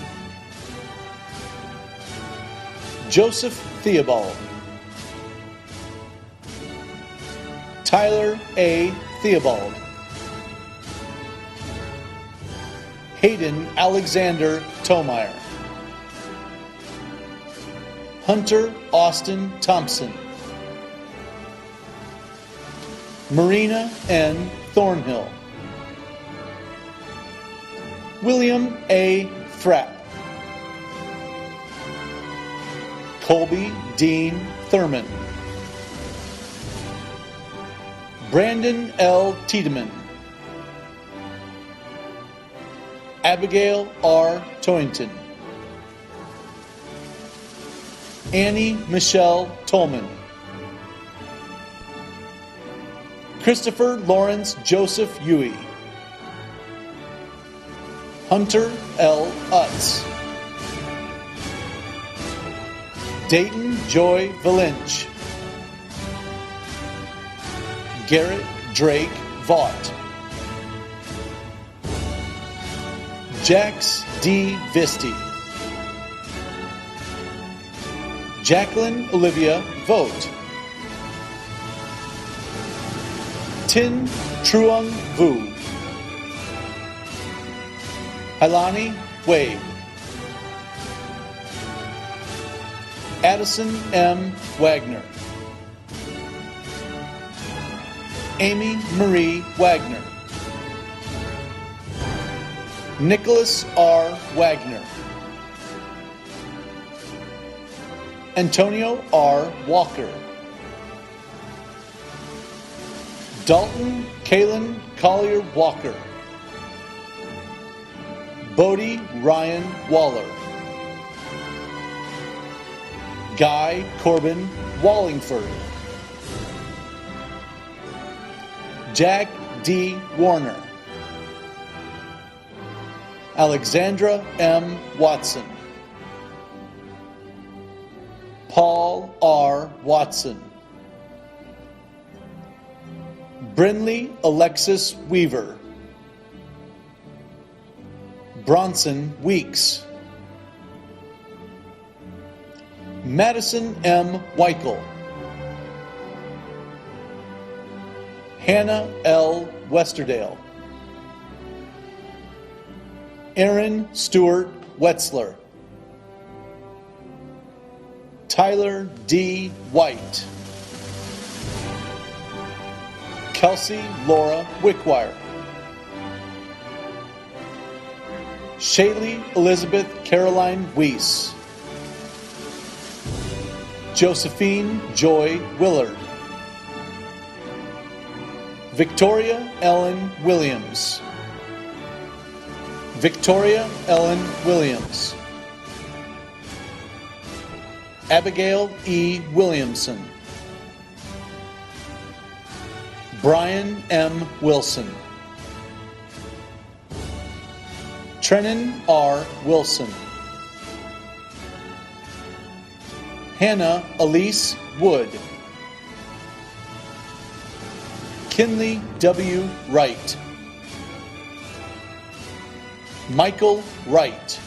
Joseph Theobald, Tyler A. Theobald, Hayden Alexander Tomeyer, Hunter Austin Thompson, Marina N. Thornhill, William A. Thrapp, Colby Dean Thurman, Brandon L. Tiedemann, Abigail R. Toynton, Annie Michelle Tolman, Christopher Lawrence Joseph Huey, Hunter L. Utz, Dayton Joy Valinch, Garrett Drake Vaught, Jax D. Visti, Jacqueline Olivia Vogt, Tin Truong Vu, Hailani Wade, Addison M. Wagner, Amy Marie Wagner, Nicholas R. Wagner, Antonio R. Walker, Dalton Kalen Collier Walker, Bodie Ryan Waller, Guy Corbin Wallingford, Jack D. Warner, Alexandra M. Watson, Paul R. Watson, Brinley Alexis Weaver, Bronson Weeks, Madison M. Weichel, Hannah L. Westerdale, Aaron Stewart Wetzler, Tyler D. White, Kelsey Laura Wickwire, Shaylee Elizabeth Caroline Weiss, Josephine Joy Willard, Victoria Ellen Williams, Victoria Ellen Williams, Abigail E. Williamson, Brian M. Wilson, Trennan R. Wilson, Hannah Elise Wood, Kinley W. Wright, Michael Wright,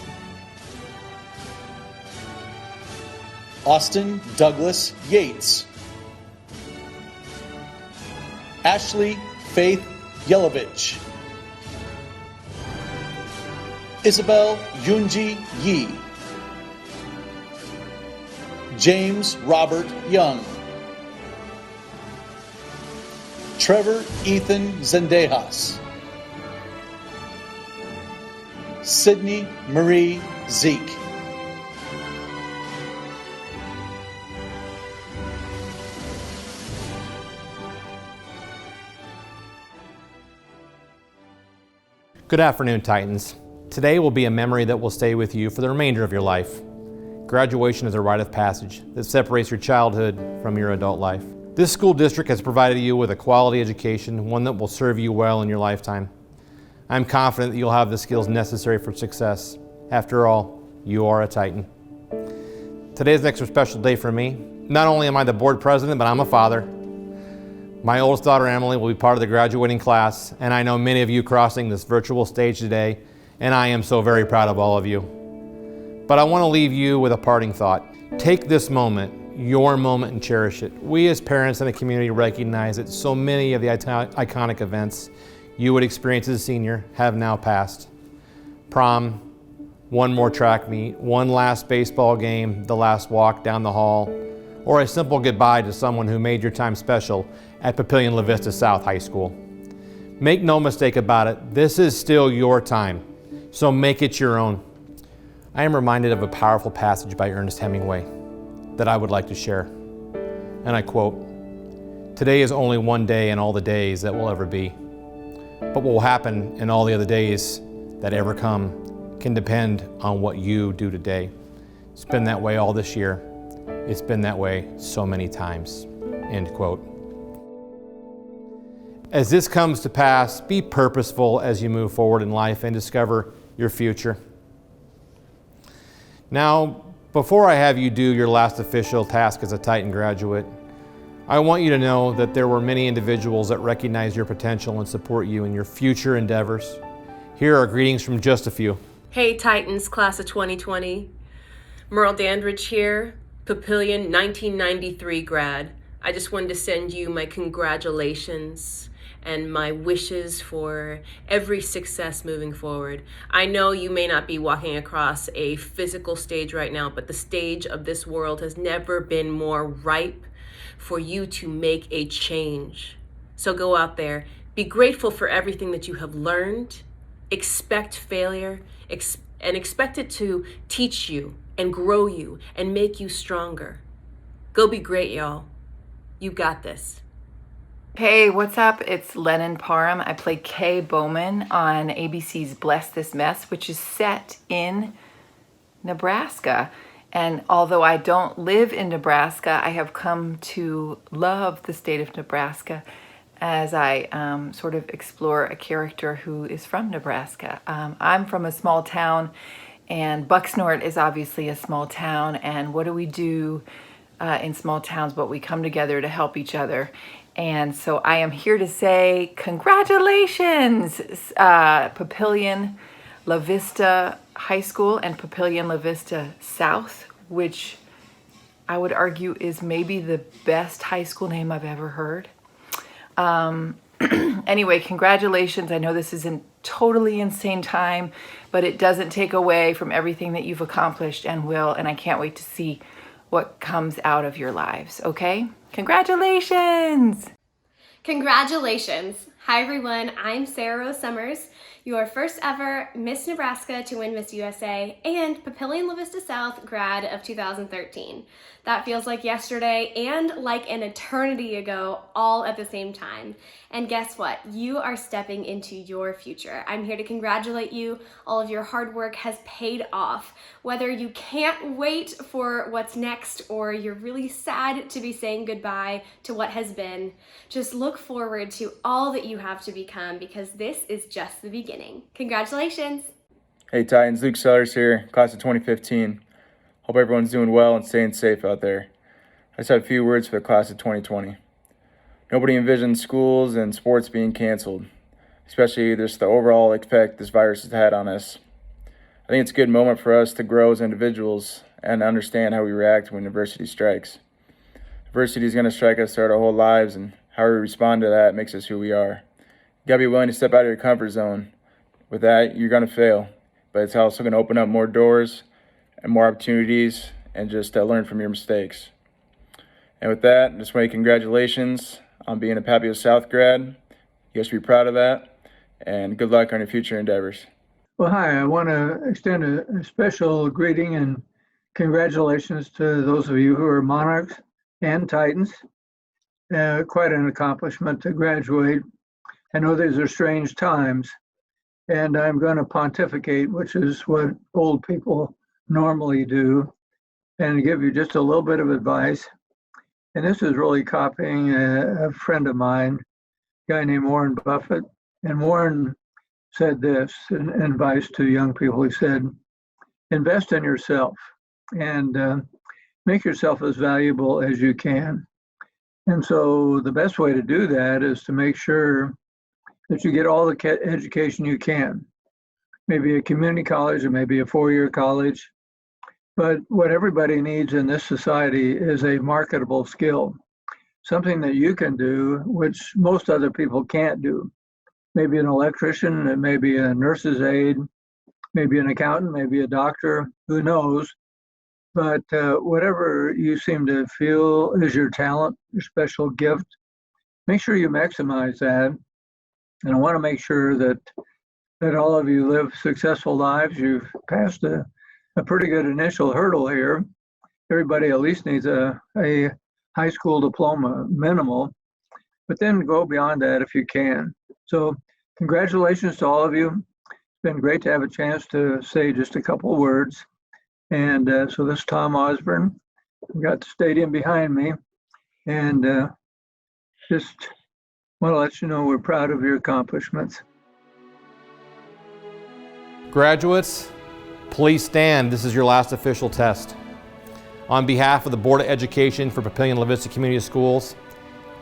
Austin Douglas Yates, Ashley Faith Yelovich, Isabel Yunji Yi. James Robert Young. Trevor Ethan Zendejas. Sydney Marie Zeke. Good afternoon, Titans. Today will be a memory that will stay with you for the remainder of your life. Graduation is a rite of passage that separates your childhood from your adult life. This school district has provided you with a quality education, one that will serve you well in your lifetime. I'm confident that you'll have the skills necessary for success. After all, you are a Titan. Today is an extra special day for me. Not only am I the board president, but I'm a father. My oldest daughter, Emily, will be part of the graduating class, and I know many of you crossing this virtual stage today, and I am so very proud of all of you. But I want to leave you with a parting thought. Take this moment, your moment, and cherish it. We as parents in the community recognize that so many of the iconic events you would experience as a senior have now passed. Prom, one more track meet, one last baseball game, the last walk down the hall, or a simple goodbye to someone who made your time special at Papillion La Vista South High School. Make no mistake about it, this is still your time, so make it your own. I am reminded of a powerful passage by Ernest Hemingway that I would like to share. And I quote, "Today is only one day in all the days that will ever be. But what will happen in all the other days that ever come can depend on what you do today." It's been that way all this year. It's been that way so many times. End quote. As this comes to pass, be purposeful as you move forward in life and discover your future. Now, before I have you do your last official task as a Titan graduate, I want you to know that there were many individuals that recognize your potential and support you in your future endeavors. Here are greetings from just a few. Hey Titans, class of 2020. Merle Dandridge here, Papillion 1993 grad. I just wanted to send you my congratulations and my wishes for every success moving forward. I know you may not be walking across a physical stage right now, but the stage of this world has never been more ripe for you to make a change. So go out there, be grateful for everything that you have learned, expect failure, and expect it to teach you and grow you and make you stronger. Go be great, y'all. You got this. Hey, what's up? It's Lennon Parham. I play Kay Bowman on ABC's Bless This Mess, which is set in Nebraska. And although I don't live in Nebraska, I have come to love the state of Nebraska as I sort of explore a character who is from Nebraska. I'm from a small town, and Bucksnort is obviously a small town. And what do we do in small towns? But we come together to help each other. And so I am here to say congratulations, Papillion La Vista High School and Papillion La Vista South, which I would argue is maybe the best high school name I've ever heard. Anyway, congratulations. I know this is a totally insane time, but it doesn't take away from everything that you've accomplished and will, and I can't wait to see what comes out of your lives, okay? Congratulations! Congratulations! Hi everyone, I'm Sarah Rose Summers, your first ever Miss Nebraska to win Miss USA and Papillion La Vista South grad of 2013. That feels like yesterday and like an eternity ago, all at the same time. And guess what? You are stepping into your future. I'm here to congratulate you. All of your hard work has paid off. Whether you can't wait for what's next or you're really sad to be saying goodbye to what has been, just look forward to all that you have to become because this is just the beginning. Congratulations. Hey Titans, Luke Sellers here, class of 2015. Hope everyone's doing well and staying safe out there. I just have a few words for the class of 2020. Nobody envisioned schools and sports being canceled, especially just the overall effect this virus has had on us. I think it's a good moment for us to grow as individuals and understand how we react when adversity strikes. Adversity is going to strike us throughout our whole lives, and how we respond to that makes us who we are. You got to be willing to step out of your comfort zone. With that, you're going to fail, but it's also going to open up more doors and more opportunities, and just learn from your mistakes. And with that, I just want to congratulations on being a Papillion South grad. You guys should be proud of that, and good luck on your future endeavors. Well, hi, I want to extend a special greeting and congratulations to those of you who are Monarchs and Titans. Quite an accomplishment to graduate. I know these are strange times, and I'm going to pontificate, which is what old people normally do, and give you just a little bit of advice. And this is really copying a friend of mine, a guy named Warren Buffett. And Warren said this in advice to young people. He said, invest in yourself and make yourself as valuable as you can. And so the best way to do that is to make sure that you get all the education you can. Maybe a community college or maybe a four-year college. But what everybody needs in this society is a marketable skill, something that you can do, which most other people can't do. Maybe an electrician, maybe a nurse's aide, maybe an accountant, maybe a doctor, who knows? But whatever you seem to feel is your talent, your special gift, make sure you maximize that. And I want to make sure that all of you live successful lives. You've passed a pretty good initial hurdle here. Everybody at least needs a high school diploma, minimal, but then go beyond that if you can. So congratulations to all of you. It's been great to have a chance to say just a couple of words. And so this is Tom Osborne. We've got the stadium behind me. And just want to let you know we're proud of your accomplishments. Graduates, please stand. This is your last official test. On behalf of the Board of Education for Papillion La Vista Community Schools,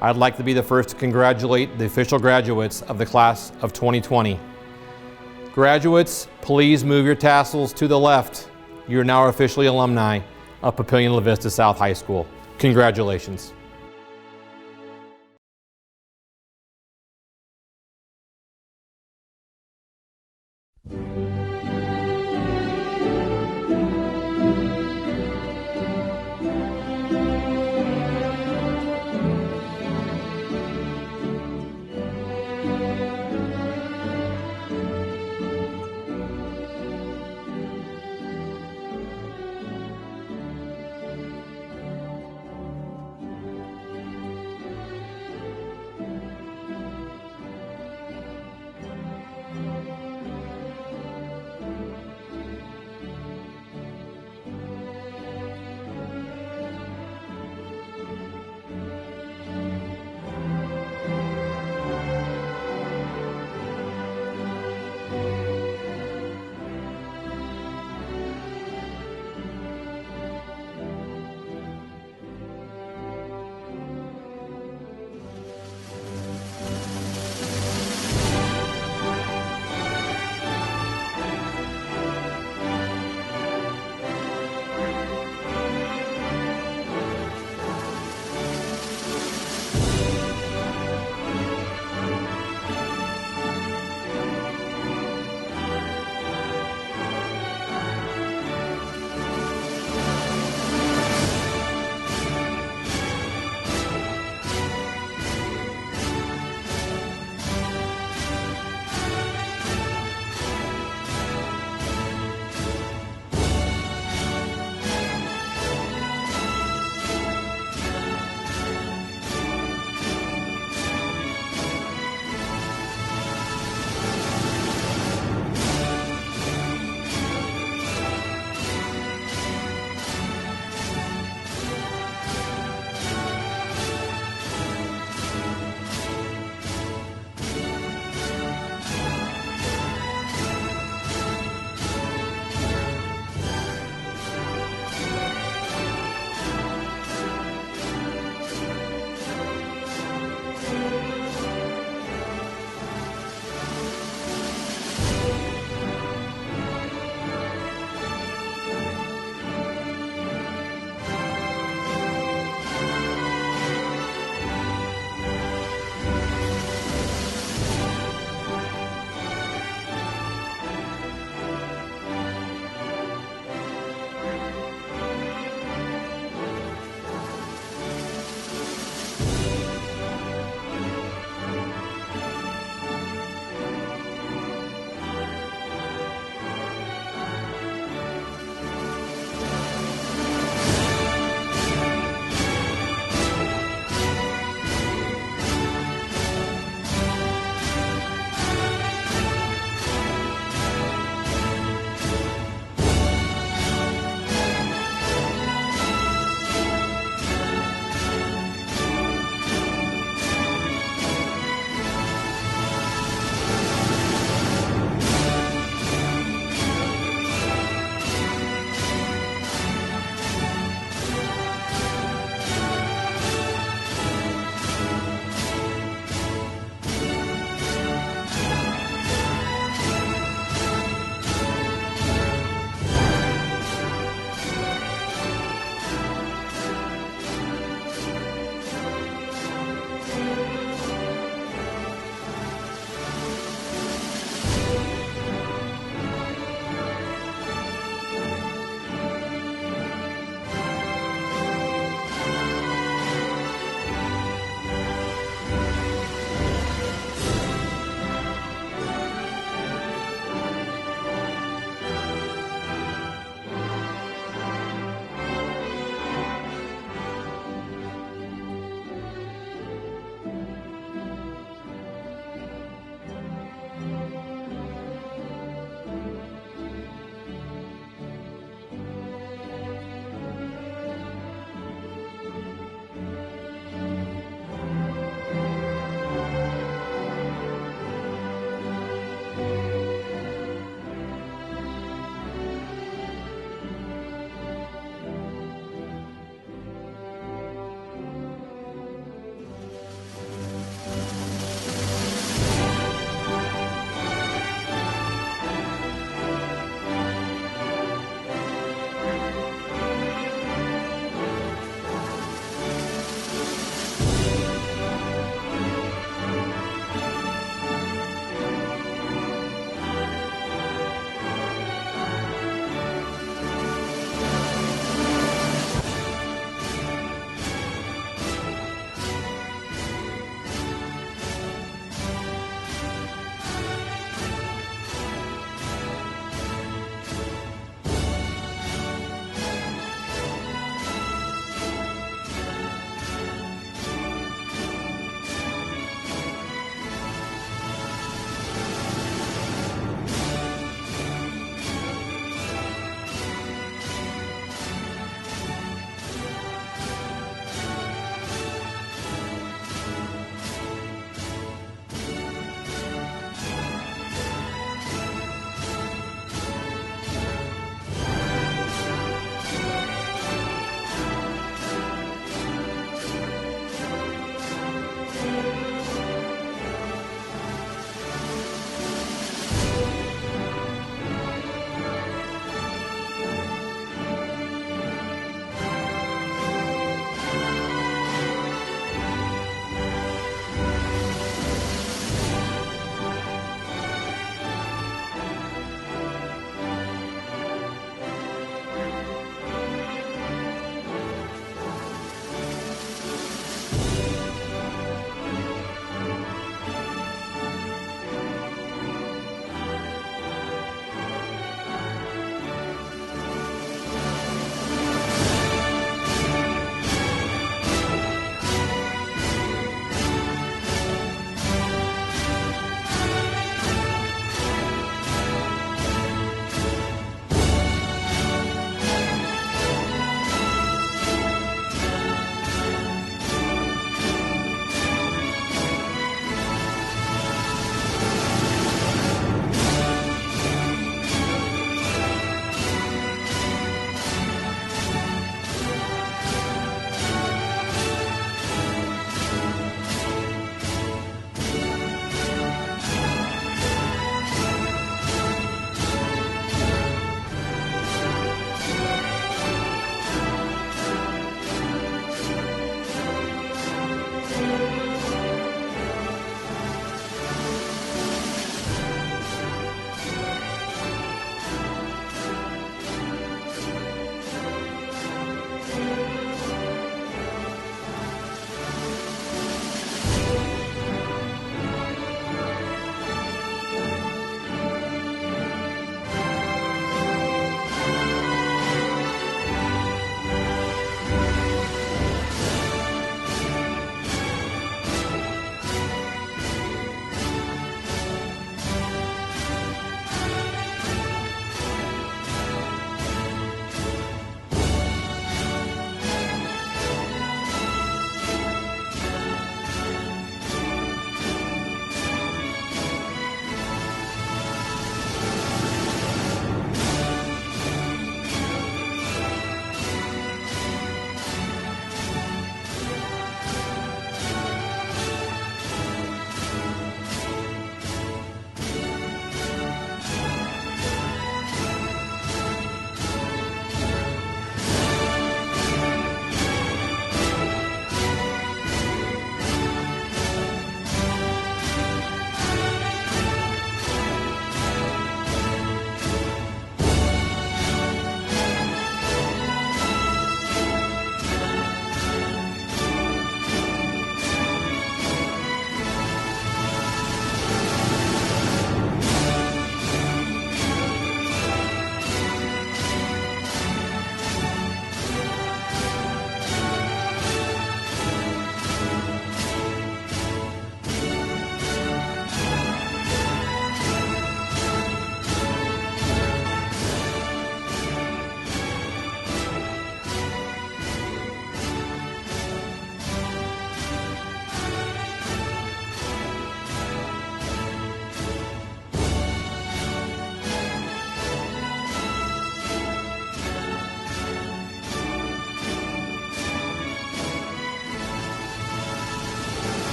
I'd like to be the first to congratulate the official graduates of the class of 2020. Graduates, please move your tassels to the left. You are now officially alumni of Papillion La Vista South High School. Congratulations.